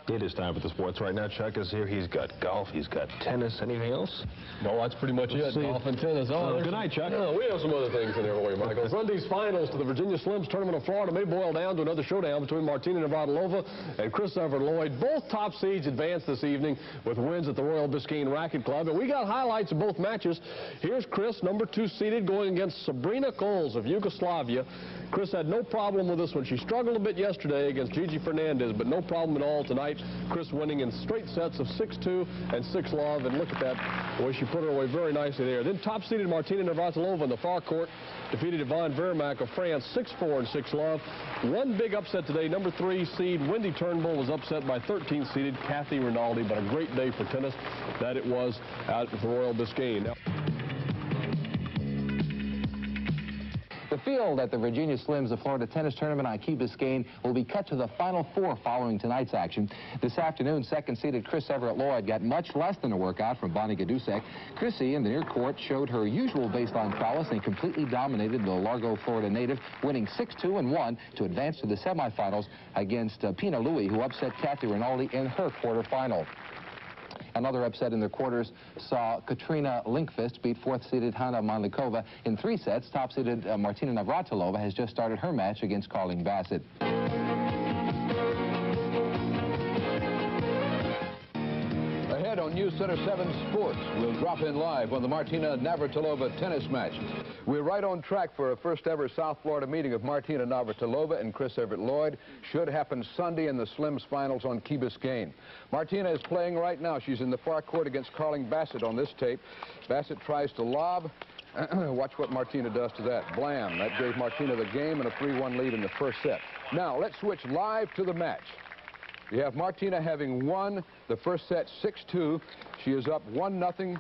It is time for the sports right now. Chuck is here. He's got golf. He's got tennis. Anything else? No, that's pretty much it. Golf and tennis. Good night, Chuck. No, we have some other things in there for you, Michael. Sunday's finals to the Virginia Slims tournament of Florida may boil down to another showdown between Martina Navratilova and Chris Evert Lloyd. Both top seeds advanced this evening with wins at the Royal Biscayne Racket Club. And we got highlights of both matches. Here's Chris, #2 seeded, going against Sabrina Golis of Yugoslavia. Chris had no problem with this one. She struggled a bit yesterday against Gigi Fernandez, but no problem at all tonight. Chris winning in straight sets of 6-2 and 6-love. And look at that, the way she put her away very nicely there. Then top-seeded Martina Navratilova in the far court defeated Yvonne Vermack of France 6-4 and 6-love. One big upset today. #3 seed Wendy Turnbull was upset by 13th-seeded Kathy Rinaldi. But a great day for tennis that it was out at the Royal Biscayne. Now, the field at the Virginia Slims of Florida Tennis Tournament on Key Biscayne will be cut to the Final Four following tonight's action. This afternoon, second-seeded Chris Evert Lloyd got much less than a workout from Bonnie Gadusek. Chrissy in the near court showed her usual baseline prowess and completely dominated the Largo, Florida native, winning 6-2 and 1 to advance to the semifinals against Pina Louie, who upset Kathy Rinaldi in her quarterfinal. Another upset in the quarters saw Katrina Lindqvist beat fourth-seeded Hanna Mandlikova in 3 sets. Top-seeded Martina Navratilova has just started her match against Carling Bassett. Ahead on News Center 7 Sports, we'll drop in live on the Martina Navratilova tennis match. We're right on track for a first-ever South Florida meeting of Martina Navratilova and Chris Evert Lloyd. Should happen Sunday in the Slims finals on Key Biscayne. Martina is playing right now. She's in the far court against Carling Bassett on this tape. Bassett tries to lob. Watch what Martina does to that. Blam. That gave Martina the game and a 3-1 lead in the first set. Now, let's switch live to the match. You have Martina having won the first set 6-2. She is up 1-0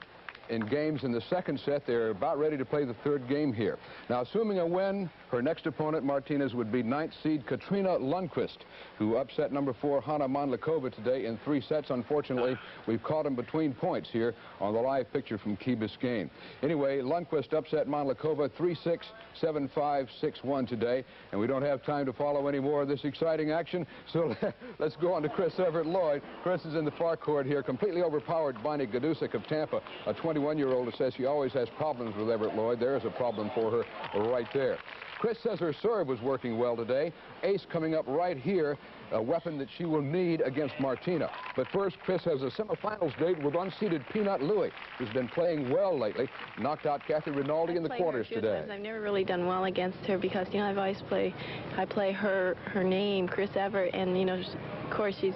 in games in the second set. They're about ready to play the third game here. Now, assuming a win, her next opponent, Martinez, would be 9th seed Katrina Lundqvist, who upset number 4 Hanna Mandlikova today in 3 sets. Unfortunately, we've caught him between points here on the live picture from Key Biscayne. Anyway, Lundqvist upset Mandlikova 3-6, 7-5, 6-1 today, and we don't have time to follow any more of this exciting action, so let's go on to Chris Evert Lloyd. Chris is in the far court here, completely overpowered Bonnie Gadusek of Tampa, a 21-year-old who says she always has problems with Evert Lloyd. There's a problem for her right there. Chris says her serve was working well today. Ace coming up right here, a weapon that she will need against Martina. But first, Chris has a semifinals date with unseeded Pina Louie, who's been playing well lately. Knocked out Kathy Rinaldi in the quarters today. I've never really done well against her because, you know, I play her name, Chris Evert, and, you know, of course she's,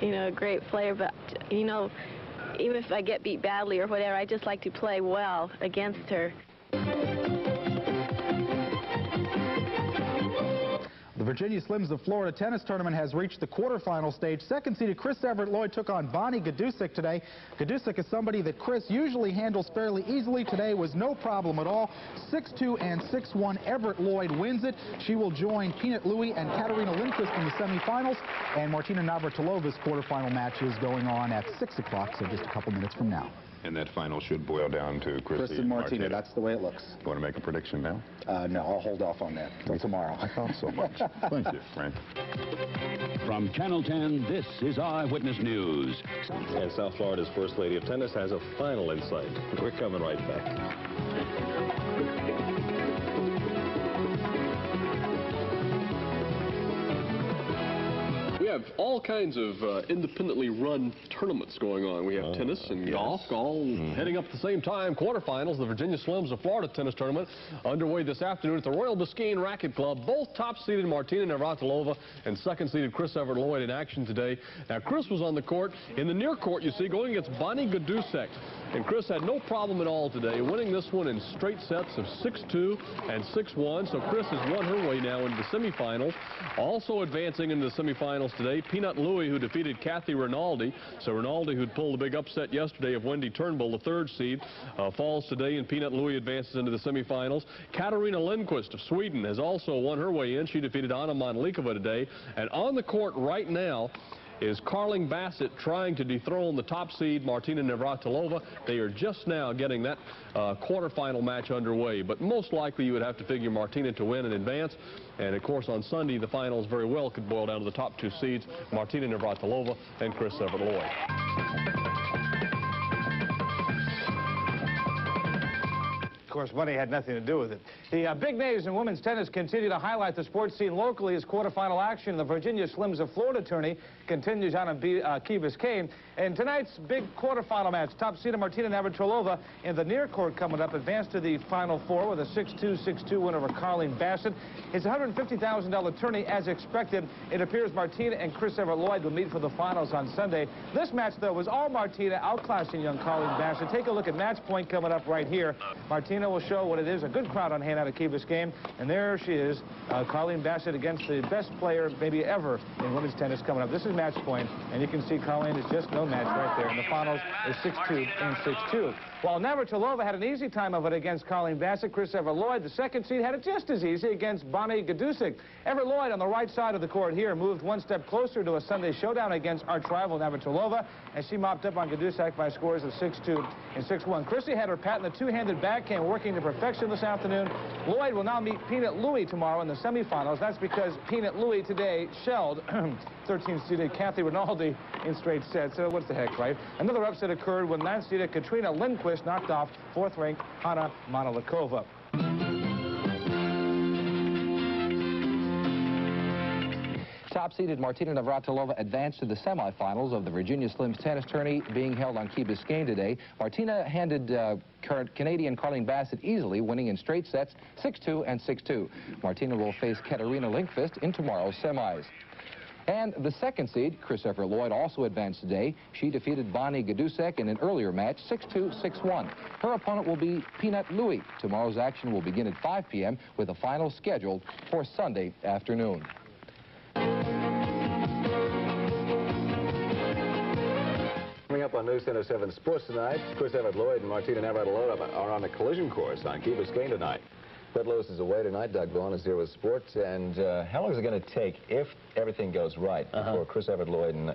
you know, a great player, but, you know, even if I get beat badly or whatever, I just like to play well against her. The Virginia Slims of Florida Tennis Tournament has reached the quarterfinal stage. Second-seeded Chris Evert Lloyd took on Bonnie Gadusek today. Gadusek is somebody that Chris usually handles fairly easily. Today was no problem at all. 6-2 and 6-1. Evert Lloyd wins it. She will join Pina Louie and Katerina Lindqvist in the semifinals. And Martina Navratilova's quarterfinal match is going on at 6 o'clock, so just a couple minutes from now. And that final should boil down to Chris and Martina. That's the way it looks. You want to make a prediction now? No, I'll hold off on that until tomorrow. I thought so much. Thank you, Frank. From Channel 10, this is Eyewitness News. And South Florida's First Lady of Tennis has a final insight. We're coming right back. We have all kinds of independently run tournaments going on. We have tennis and golf all Heading up at the same time, quarterfinals, the Virginia Slims of Florida Tennis Tournament underway this afternoon at the Royal Biscayne Racket Club. Both top-seeded Martina Navratilova and second-seeded Chris Evert Lloyd in action today. Now, Chris was on the court. In the near court, you see, going against Bonnie Gadusek. And Chris had no problem at all today, winning this one in straight sets of 6-2 and 6-1. So Chris has won her way now into the semifinals. Also advancing into the semifinals today, Pina Louie, who defeated Kathy Rinaldi. So Rinaldi, who'd pulled a big upset yesterday of Wendy Turnbull, the 3rd seed, falls today, and Pina Louie advances into the semifinals. Katarina Lindqvist of Sweden has also won her way in. She defeated Hanna Mandlikova today. And on the court right now is Carling Bassett trying to dethrone the top seed, Martina Navratilova. They are just now getting that quarterfinal match underway. But most likely you would have to figure Martina to win and advance. And, of course, on Sunday, the finals very well could boil down to the top 2 seeds, Martina Navratilova and Chris Evert Lloyd. Of course, money had nothing to do with it. The big names in women's tennis continue to highlight the sports scene locally as quarterfinal action. The Virginia Slims of Florida tourney continues on in Key Biscayne. And tonight's big quarterfinal match, top seed Martina Navratilova in the near court coming up, advanced to the Final Four with a 6-2, 6-2 win over Carling Bassett. It's a $150,000 tourney as expected. It appears Martina and Chris Evert Lloyd will meet for the finals on Sunday. This match, though, was all Martina outclassing young Carling Bassett. Take a look at match point coming up right here. Martina will show what it is. A good crowd on hand out of Key Biscayne. And there she is, Carling Bassett against the best player maybe ever in women's tennis coming up. This is match point, and you can see Colleen is just no match right there. In the finals is 6-2 and 6-2. While Navratilova had an easy time of it against Colleen Bassett, Chris Evert Lloyd, the second seed, had it just as easy against Bonnie Gadusik. Everett Lloyd on the right side of the court here moved one step closer to a Sunday showdown against arch rival Navratilova, and she mopped up on Gadusik by scores of 6-2 and 6-1. Chrissy had her pat in the two-handed backhand working to perfection this afternoon. Lloyd will now meet Peanut Louie tomorrow in the semifinals. That's because Peanut Louie today shelled 13th-seeded Kathy Rinaldi in straight sets. So what the heck, right? Another upset occurred when 9th-seeded Katrina Lindquist knocked off 4th-ranked Hanna Mandlikova. Top-seeded Martina Navratilova advanced to the semifinals of the Virginia Slims tennis tourney being held on Key Biscayne today. Martina handed Canadian Colleen Bassett easily, winning in straight sets 6-2 and 6-2. Martina will face Katarina Lindquist in tomorrow's semis. And the second seed, Chris Evert Lloyd, also advanced today. She defeated Bonnie Gadusik in an earlier match, 6-2, 6-1. Her opponent will be Peanut Louie. Tomorrow's action will begin at 5 p.m. with the final scheduled for Sunday afternoon. Coming up on News Center 7 Sports tonight, Chris Evert Lloyd and Martina Navratilova are on a collision course on Key Biscayne tonight. Fred Lewis is away tonight. Doug Vaughn is here with sports. And how long is it going to take, if everything goes right, before Chris Evert Lloyd and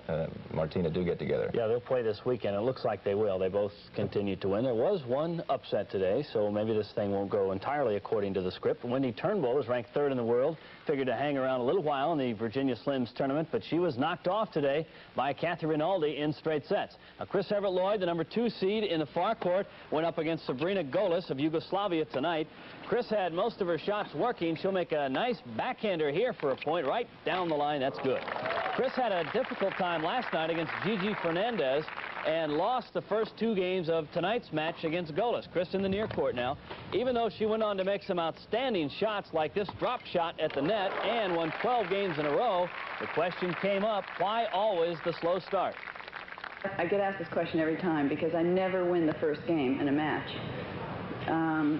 Martina do get together? Yeah, they'll play this weekend. It looks like they will. They both continue to win. There was one upset today, so maybe this thing won't go entirely according to the script. Wendy Turnbull is ranked 3rd in the world. Figured to hang around a little while in the Virginia Slims tournament, but she was knocked off today by Kathy Rinaldi in straight sets. Now, Chris Evert Lloyd, the number 2 seed in the far court, went up against Sabrina Golis of Yugoslavia tonight. Chris had most of her shots working. She'll make a nice backhander here for a point right down the line. That's good. Chris had a difficult time last night against Gigi Fernandez and lost the first 2 games of tonight's match against Golis. Chris in the near court now. Even though she went on to make some outstanding shots like this drop shot at the net and won 12 games in a row, the question came up, why always the slow start? I get asked this question every time because I never win the first game in a match.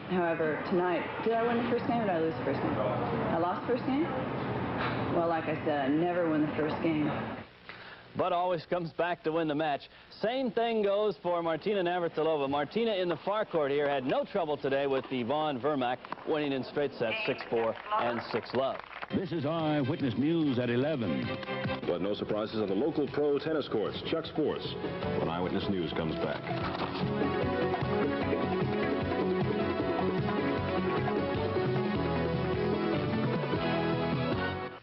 However, tonight, did I win the first game or did I lose the first game? I lost the first game? Well, like I said, I never win the first game. But always comes back to win the match. Same thing goes for Martina Navratilova. Martina in the far court here had no trouble today with Yvonne Vermack, winning in straight sets 6-4 and 6-love. This is Eyewitness News at 11. But no surprises on the local pro tennis courts. Chuck Sports when Eyewitness News comes back.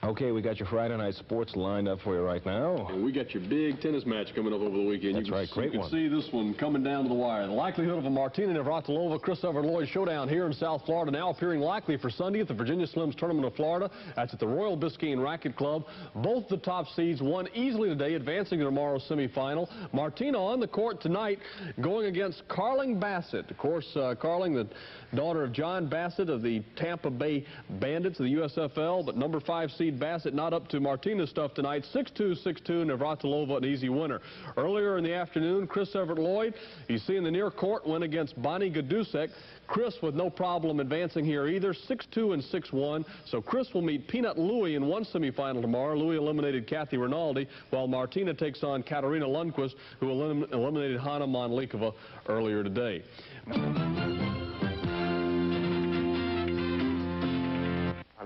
Okay, we got your Friday night sports lined up for you right now. And we got your big tennis match coming up over the weekend. That's right, great one. You can see this one coming down to the wire. The likelihood of a Martina Navratilova, Chris Evert Lloyd showdown here in South Florida now appearing likely for Sunday at the Virginia Slims Tournament of Florida. That's at the Royal Biscayne Racket Club. Both the top seeds won easily today, advancing to tomorrow's semifinal. Martina on the court tonight going against Carling Bassett. Of course, Carling, the daughter of John Bassett of the Tampa Bay Bandits of the USFL, but number 5 seed Bassett not up to Martina's stuff tonight. 6-2, 6-2, Navratilova an easy winner. Earlier in the afternoon, Chris Evert Lloyd, you see in the near court, went against Bonnie Gadusik. Chris with no problem advancing here either, 6-2 and 6-1. So Chris will meet Peanut Louie in one semifinal tomorrow. Louie eliminated Kathy Rinaldi, while Martina takes on Katarina Lundquist, who eliminated Hanna Mandlikova earlier today.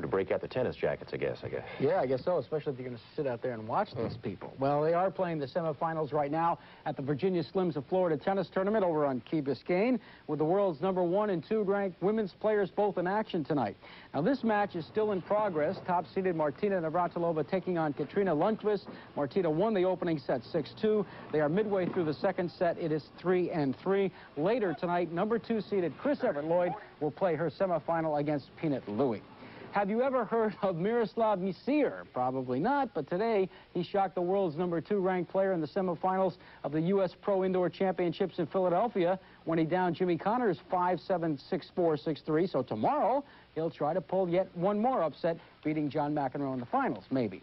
To break out the tennis jackets, I guess. Yeah, I guess so, especially if you're going to sit out there and watch these people. Well, they are playing the semifinals right now at the Virginia Slims of Florida tennis tournament over on Key Biscayne, with the world's number 1 and 2 ranked women's players both in action tonight. Now, this match is still in progress. Top-seeded Martina Navratilova taking on Katarina Lundquist. Martina won the opening set 6-2. They are midway through the second set. It is 3-3. Later tonight, number 2 seeded Chris Evert Lloyd will play her semifinal against Peanut Louie. Have you ever heard of Miroslav Misier? Probably not, but today he shocked the world's number 2 ranked player in the semifinals of the U.S. Pro Indoor Championships in Philadelphia when he downed Jimmy Connors 5-7, 6-4, 6-3. So tomorrow he'll try to pull yet one more upset, beating John McEnroe in the finals, maybe.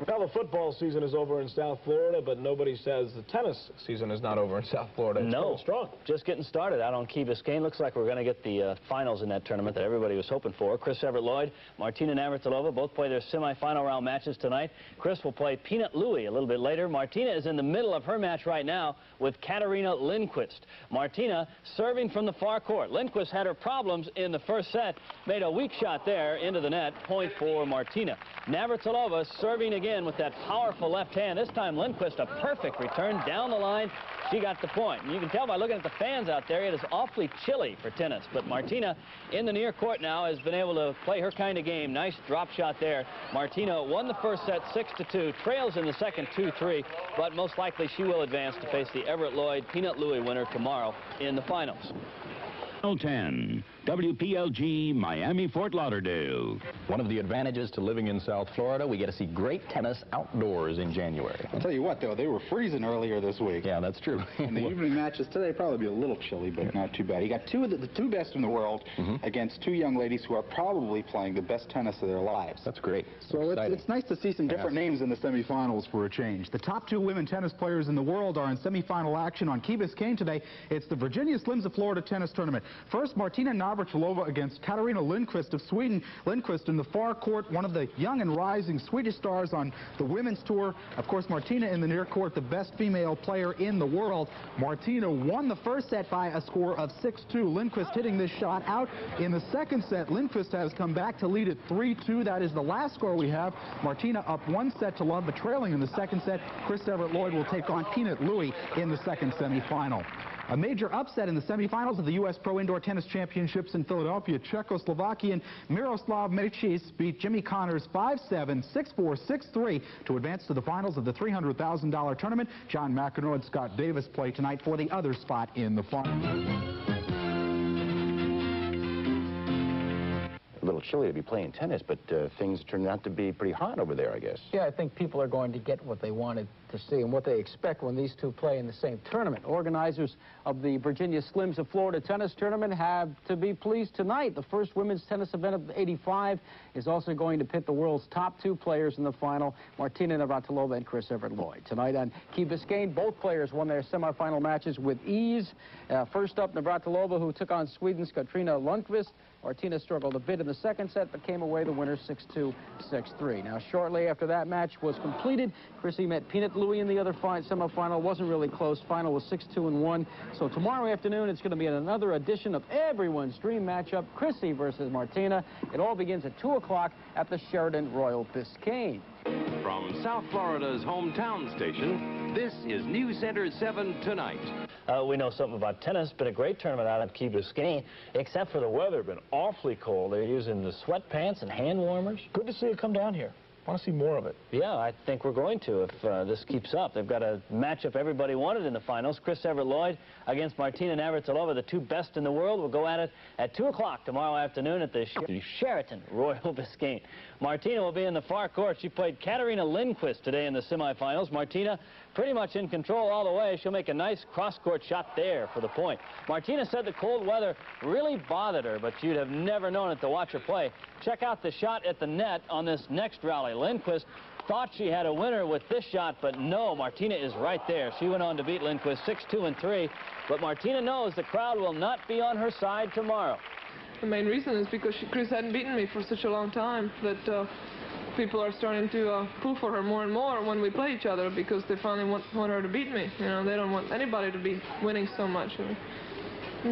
Fellow Well, football season is over in South Florida, but nobody says the tennis season is not over in South Florida. It's going strong. Just getting started out on Key Biscayne. Looks like we're going to get the finals in that tournament that everybody was hoping for. Chris Evert, Lloyd, Martina Navratilova both play their semifinal round matches tonight. Chris will play Peanut Louie a little bit later. Martina is in the middle of her match right now with Katarina Lindquist. Martina serving from the far court. Lindquist had her problems in the first set, made a weak shot there into the net, point for Martina. Navratilova serving again with that powerful left hand. This time Lindquist a perfect return down the line. She got the point. And you can tell by looking at the fans out there, it is awfully chilly for tennis. But Martina in the near court now has been able to play her kind of game. Nice drop shot there. Martina won the first set 6-2, trails in the second 2-3, but most likely she will advance to face the Everett Lloyd Peanut Louie winner tomorrow in the finals. 10, WPLG, Miami, Fort Lauderdale. One of the advantages to living in South Florida, we get to see great tennis outdoors in January. I'll tell you what, though, they were freezing earlier this week. Yeah, that's true. And the evening matches today probably be a little chilly, but not too bad. You got the two best in the world against two young ladies who are probably playing the best tennis of their lives. That's great. So it's nice to see some different names in the semifinals for a change. The top two women tennis players in the world are in semifinal action on Key Biscayne today. It's the Virginia Slims of Florida tennis tournament. First, Martina Navratilova against Katarina Lindquist of Sweden. Lindquist in the far court, one of the young and rising Swedish stars on the women's tour. Of course, Martina in the near court, the best female player in the world. Martina won the first set by a score of 6-2. Lindquist hitting this shot out in the second set. Lindquist has come back to lead at 3-2. That is the last score we have. Martina up 1-0, but trailing in the second set. Chris Evert Lloyd will take on Peanut Louie in the second semifinal. A major upset in the semifinals of the U.S. Pro Indoor Tennis Championships in Philadelphia. Czechoslovakian Miroslav Micic beat Jimmy Connors 5-7, 6-4, 6-3 to advance to the finals of the $300,000 tournament. John McEnroe and Scott Davis play tonight for the other spot in the final. A little chilly to be playing tennis, but things turned out to be pretty hot over there, I guess. Yeah, I think people are going to get what they wanted to see and what they expect when these two play in the same tournament. Organizers of the Virginia Slims of Florida tennis tournament have to be pleased tonight. The first women's tennis event of '85 is also going to pit the world's top two players in the final, Martina Navratilova and Chris Evert Lloyd. Tonight on Key Biscayne, both players won their semifinal matches with ease. First up, Navratilova, who took on Sweden's Katarina Lundqvist. Martina struggled a bit in the second set, but came away the winner 6-2, 6-3. Now, shortly after that match was completed, Chrissy met Peanut Louie in the other semifinal. Wasn't really close. Final was 6-2-1. So tomorrow afternoon, it's going to be another edition of everyone's dream matchup, Chrissy versus Martina. It all begins at 2 o'clock at the Sheraton Royal Biscayne. From South Florida's hometown station, this is News Center 7 Tonight. We know something about tennis. Been a great tournament out at Key Biscayne, except for the weather. Been awfully cold. They're using the sweatpants and hand warmers. Good to see it come down here. I want to see more of it. Yeah, I think we're going to if this keeps up. They've got a matchup everybody wanted in the finals. Chris Evert Lloyd against Martina Navratilova, the two best in the world. Will go at it at 2 o'clock tomorrow afternoon at the Sheraton Royal Biscayne. Martina will be in the far court. She played Katarina Lindquist today in the semifinals. Martina pretty much in control all the way. She'll make a nice cross-court shot there for the point. Martina said the cold weather really bothered her, but you'd have never known it to watch her play. Check out the shot at the net on this next rally. Lindquist thought she had a winner with this shot, but no, Martina is right there. She went on to beat Lindquist 6-2-3, but Martina knows the crowd will not be on her side tomorrow. The main reason is because Chris hadn't beaten me for such a long time that people are starting to pull for her more and more when we play each other because they finally want her to beat me. You know, they don't want anybody to be winning so much.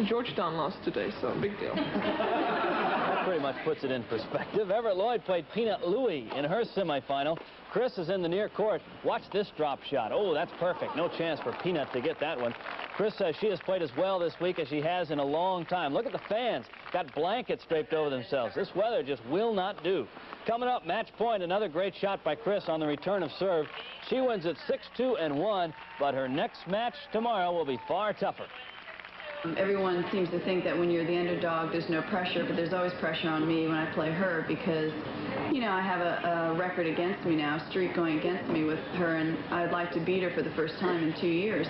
Georgetown lost today, so big deal. That pretty much puts it in perspective. Everett Lloyd played Peanut Louie in her semifinal. Chris is in the near court. Watch this drop shot. Oh, that's perfect. No chance for Peanut to get that one. Chris says she has played as well this week as she has in a long time. Look at the fans. Got blankets draped over themselves. This weather just will not do. Coming up, match point, another great shot by Chris on the return of serve. She wins it 6-2-1, but her next match tomorrow will be far tougher. Everyone seems to think that when you're the underdog, there's no pressure, but there's always pressure on me when I play her because, you know, I have a record against me now, a streak going against me with her, and I'd like to beat her for the first time in 2 years.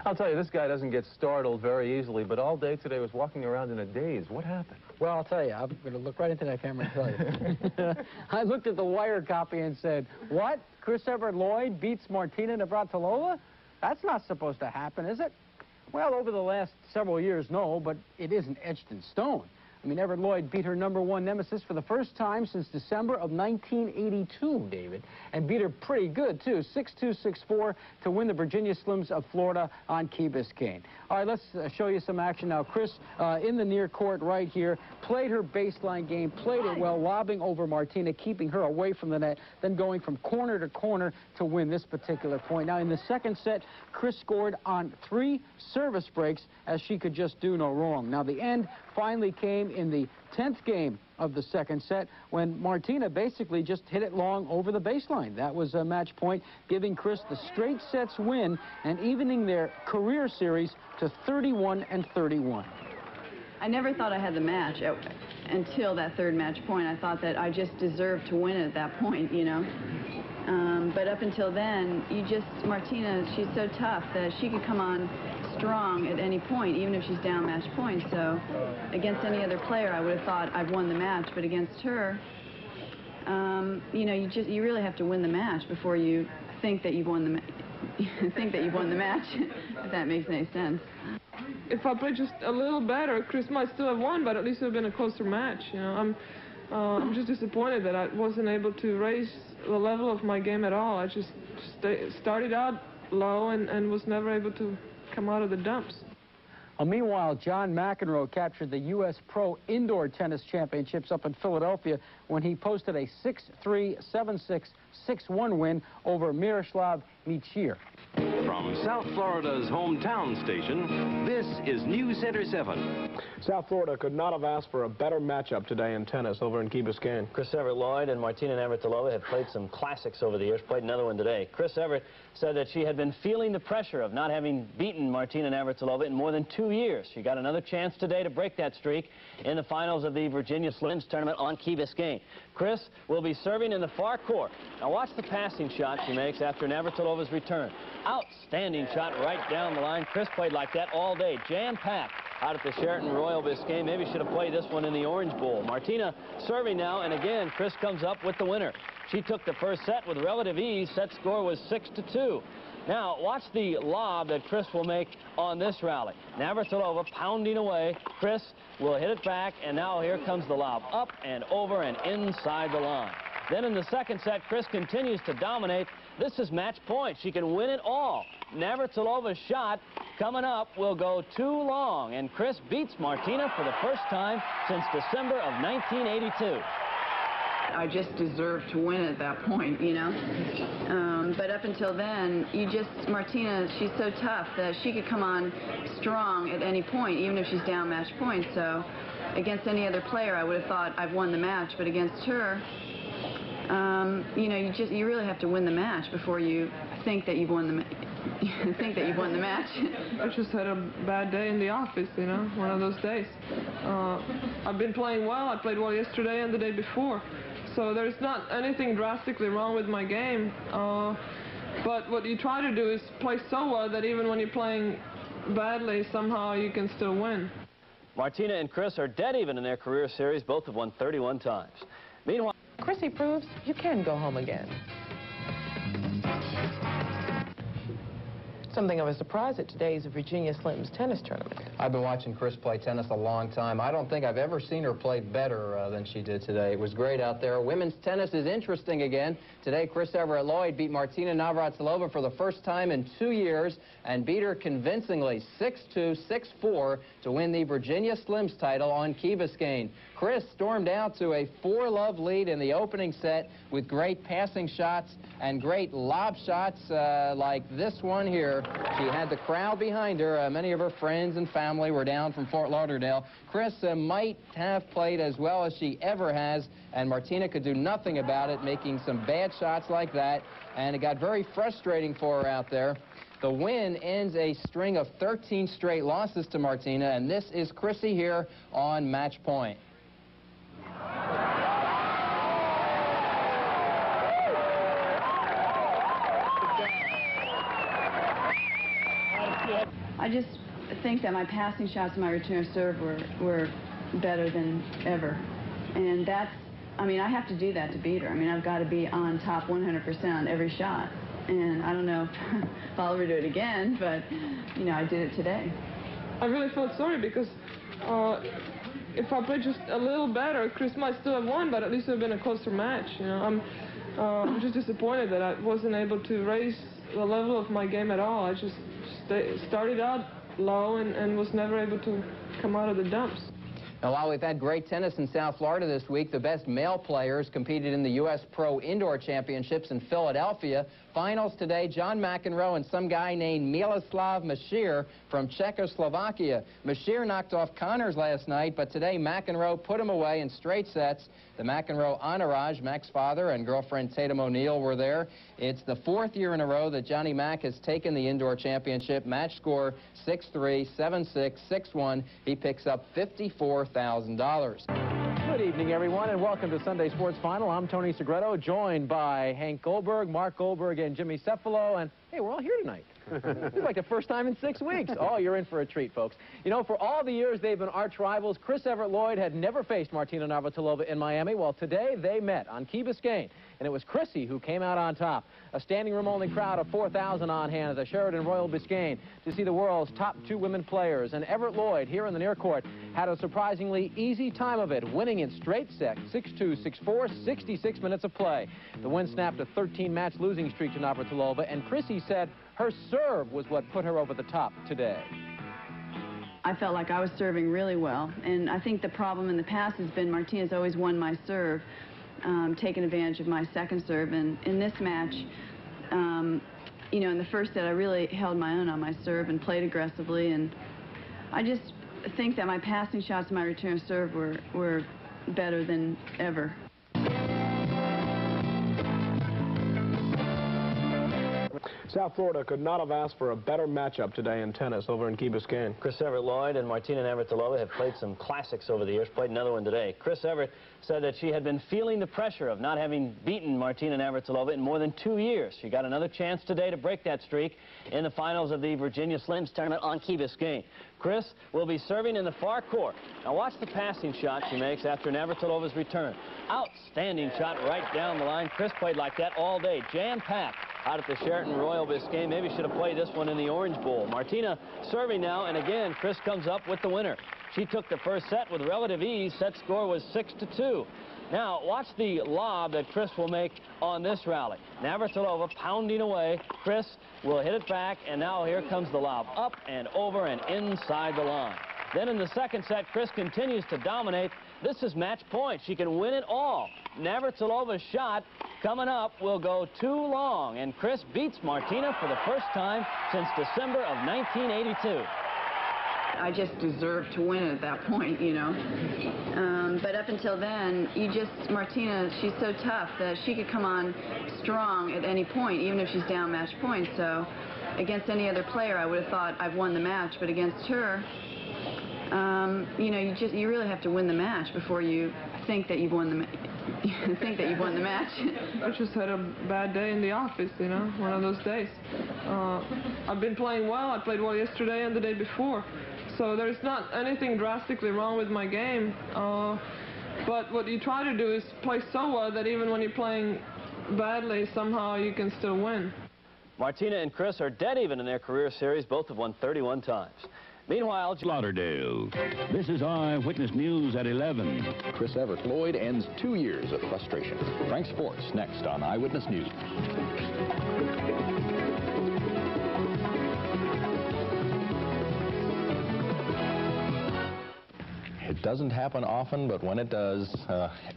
I'll tell you, this guy doesn't get startled very easily, but all day today was walking around in a daze. What happened? Well, I'll tell you, I'm going to look right into that camera and tell you. I looked at the wire copy and said, what? Chris Evert Lloyd beats Martina Navratilova? That's not supposed to happen, is it? Well, over the last several years, no, but it isn't etched in stone. I mean, Everett Lloyd beat her #1 nemesis for the first time since December of 1982, David, and beat her pretty good, too, 6-2, 6-4 to win the Virginia Slims of Florida on Key Biscayne. All right, let's show you some action now. Chris, in the near court right here, played her baseline game, played it well, lobbing over Martina, keeping her away from the net, then going from corner to corner to win this particular point. Now, in the second set, Chris scored on 3 service breaks as she could just do no wrong. Now, the end finally came in the 10th game of the second set when Martina basically just hit it long over the baseline. That was a match point, giving Chris the straight sets win and evening their career series to 31-31. I never thought I had the match until that third match point. I thought that I just deserved to win at that point, you know. But up until then, Martina, she's so tough that she could come on strong at any point, even if she's down match point. So against any other player, I would have thought I've won the match. But against her, you know, you really have to win the match before you think that you've won the match, if that makes any sense. If I played just a little better, Chris might still have won, but at least it would have been a closer match. You know, I'm just disappointed that I wasn't able to raise the level of my game at all. I just started out low and was never able to come out of the dumps. Meanwhile, John McEnroe captured the U.S. Pro Indoor Tennis Championships up in Philadelphia when he posted a 6-3, 7-6, 6-1 win over Miroslav Michir. From South Florida's hometown station, this is News Center 7. South Florida could not have asked for a better matchup today in tennis over in Key Biscayne. Chris Evert Lloyd and Martina Navratilova have played some classics over the years, played another one today. Chris Evert said that she had been feeling the pressure of not having beaten Martina Navratilova in more than 2 years. She got another chance today to break that streak in the finals of the Virginia Slims tournament on Key Biscayne. Chris will be serving in the far court. Now watch the passing shot she makes after Navratilova's return. Outstanding shot right down the line. Chris played like that all day, jam-packed out at the Sheraton Royal Biscayne. Maybe should have played this one in the Orange Bowl. Martina serving now, and again, Chris comes up with the winner. She took the first set with relative ease. Set score was 6-2. Now, watch the lob that Chris will make on this rally. Navratilova pounding away. Chris will hit it back, and now here comes the lob. Up and over and inside the line. Then in the second set, Chris continues to dominate. This is match point. She can win it all. Navratilova's shot coming up will go too long, and Chris beats Martina for the first time since December of 1982. I just deserved to win at that point, you know. But up until then, Martina, she's so tough that she could come on strong at any point, even if she's down match point. So against any other player, I would have thought I've won the match. But against her, you know, you really have to win the match before you think that you've won the match. I just had a bad day in the office, you know, one of those days. I've been playing well. I played well yesterday and the day before. So there's not anything drastically wrong with my game. But what you try to do is play so well that even when you're playing badly, somehow you can still win. Martina and Chris are dead even in their career series. Both have won 31 times. Meanwhile, Chrissy proves you can go home again. Something of a surprise at today's Virginia Slims tennis tournament. I've been watching Chris play tennis a long time. I don't think I've ever seen her play better than she did today. It was great out there. Women's tennis is interesting again. Today, Chris Evert Lloyd beat Martina Navratilova for the first time in 2 years and beat her convincingly 6-2, 6-4 to win the Virginia Slims title on Key Biscayne. Chris stormed out to a 4-love lead in the opening set with great passing shots and great lob shots like this one here. She had the crowd behind her. Many of her friends and family were down from Fort Lauderdale. Chris might have played as well as she ever has, and Martina could do nothing about it, making some bad shots like that, and it got very frustrating for her out there. The win ends a string of 13 straight losses to Martina, and this is Chrissy here on match point. Yeah. I just think that my passing shots and my return serve were better than ever. And that's, I mean, I have to do that to beat her. I mean, I've got to be on top 100% on every shot. And I don't know if I'll ever do it again, but, you know, I did it today. I really felt sorry because if I played just a little better, Chris might still have won, but at least it would have been a closer match. You know, I'm just disappointed that I wasn't able to raise the level of my game at all. I just started out low and was never able to come out of the dumps. Now, while we've had great tennis in South Florida this week, the best male players competed in the U.S. Pro Indoor Championships in Philadelphia. Finals today, John McEnroe and some guy named Miloslav Mashir from Czechoslovakia. Mashir knocked off Connors last night, but today McEnroe put him away in straight sets. The McEnroe entourage, Mac's father and girlfriend Tatum O'Neal, were there. It's the 4th year in a row that Johnny Mac has taken the indoor championship. Match score 6-3, 7-6, 6-1. He picks up $54,000. Good evening, everyone, and welcome to Sunday Sports Final. I'm Tony Segreto, joined by Hank Goldberg, Mark Goldberg, and Jimmy Cephalo. And, hey, we're all here tonight. It's like the first time in 6 weeks. Oh, you're in for a treat, folks. You know, for all the years they've been arch rivals, Chris Evert Lloyd had never faced Martina Navratilova in Miami. Well, today they met on Key Biscayne, and it was Chrissy who came out on top. A standing room only crowd of 4,000 on hand at the Sheraton Royal Biscayne to see the world's top 2 women players. And Everett Lloyd, here in the near court, had a surprisingly easy time of it, winning in straight sets, 6-2, 6-4, 66 minutes of play. The win snapped a 13-match losing streak to Navratilova, and Chrissy said her serve was what put her over the top today. I felt like I was serving really well, and I think the problem in the past has been Martina's always won my serve, taking advantage of my second serve. And in this match, you know, in the first set, I really held my own on my serve and played aggressively, and I just think that my passing shots and my return serve were better than ever. South Florida could not have asked for a better matchup today in tennis over in Key Biscayne. Chris Evert Lloyd and Martina Navratilova have played some classics over the years, played another one today. Chris Evert said that she had been feeling the pressure of not having beaten Martina Navratilova in more than 2 years. She got another chance today to break that streak in the finals of the Virginia Slims tournament on Key Biscayne. Chris will be serving in the far court. Now watch the passing shot she makes after Navratilova's return. Outstanding shot right down the line. Chris played like that all day, jam-packed out at the Sheraton Royal Biscayne. Maybe should have played this one in the Orange Bowl. Martina serving now, and again, Chris comes up with the winner. She took the first set with relative ease. Set score was 6-2. Now, watch the lob that Chris will make on this rally. Navratilova pounding away. Chris will hit it back, and now here comes the lob. Up and over and inside the line. Then in the second set, Chris continues to dominate. This is match point. She can win it all. Navratilova's shot coming up will go too long, and Chris beats Martina for the first time since December of 1982. I just deserved to win at that point, you know. But up until then, Martina, she's so tough that she could come on strong at any point, even if she's down match point. So against any other player, I would have thought I've won the match, but against her, you know, you really have to win the match before you think that you've won the match. I just had a bad day in the office, you know, one of those days. I've been playing well. I played well yesterday and the day before. So there's not anything drastically wrong with my game. But what you try to do is play so well that even when you're playing badly, somehow you can still win. Martina and Chris are dead even in their career series. Both have won 31 times. Meanwhile, Lauderdale. This is Eyewitness News at 11. Chris Evert Lloyd ends 2 years of frustration. Frank Sports next on Eyewitness News. It doesn't happen often, but when it does,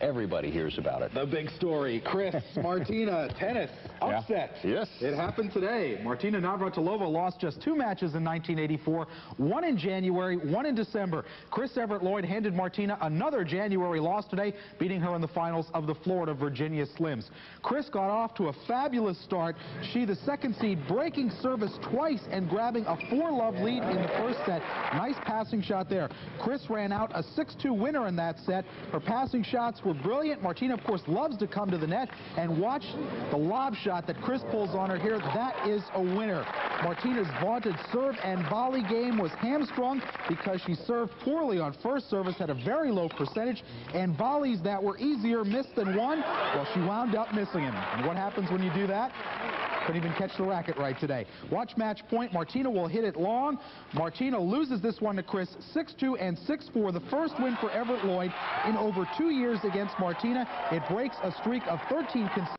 everybody hears about it. The big story, Chris, Martina, tennis, upset. Yeah. Yes. It happened today. Martina Navratilova lost just 2 matches in 1984, one in January, one in December. Chris Evert Lloyd handed Martina another January loss today, beating her in the finals of the Florida Virginia Slims. Chris got off to a fabulous start. She, the second seed, breaking service twice and grabbing a 4-love lead in the first set. Nice passing shot there. Chris ran out a 6-2 winner in that set. Her passing shots were brilliant. Martina, of course, loves to come to the net. And watch the lob shot that Chris pulls on her here. That is a winner. Martina's vaunted serve and volley game was hamstrung because she served poorly on first service, had a very low percentage, and volleys that were easier missed than one. Well, she wound up missing them. And what happens when you do that? Couldn't even catch the racket right today. Watch match point. Martina will hit it long. Martina loses this one to Chris 6-2 and 6-4. The first win for Everett Lloyd in over 2 years against Martina. It breaks a streak of 13 consecutive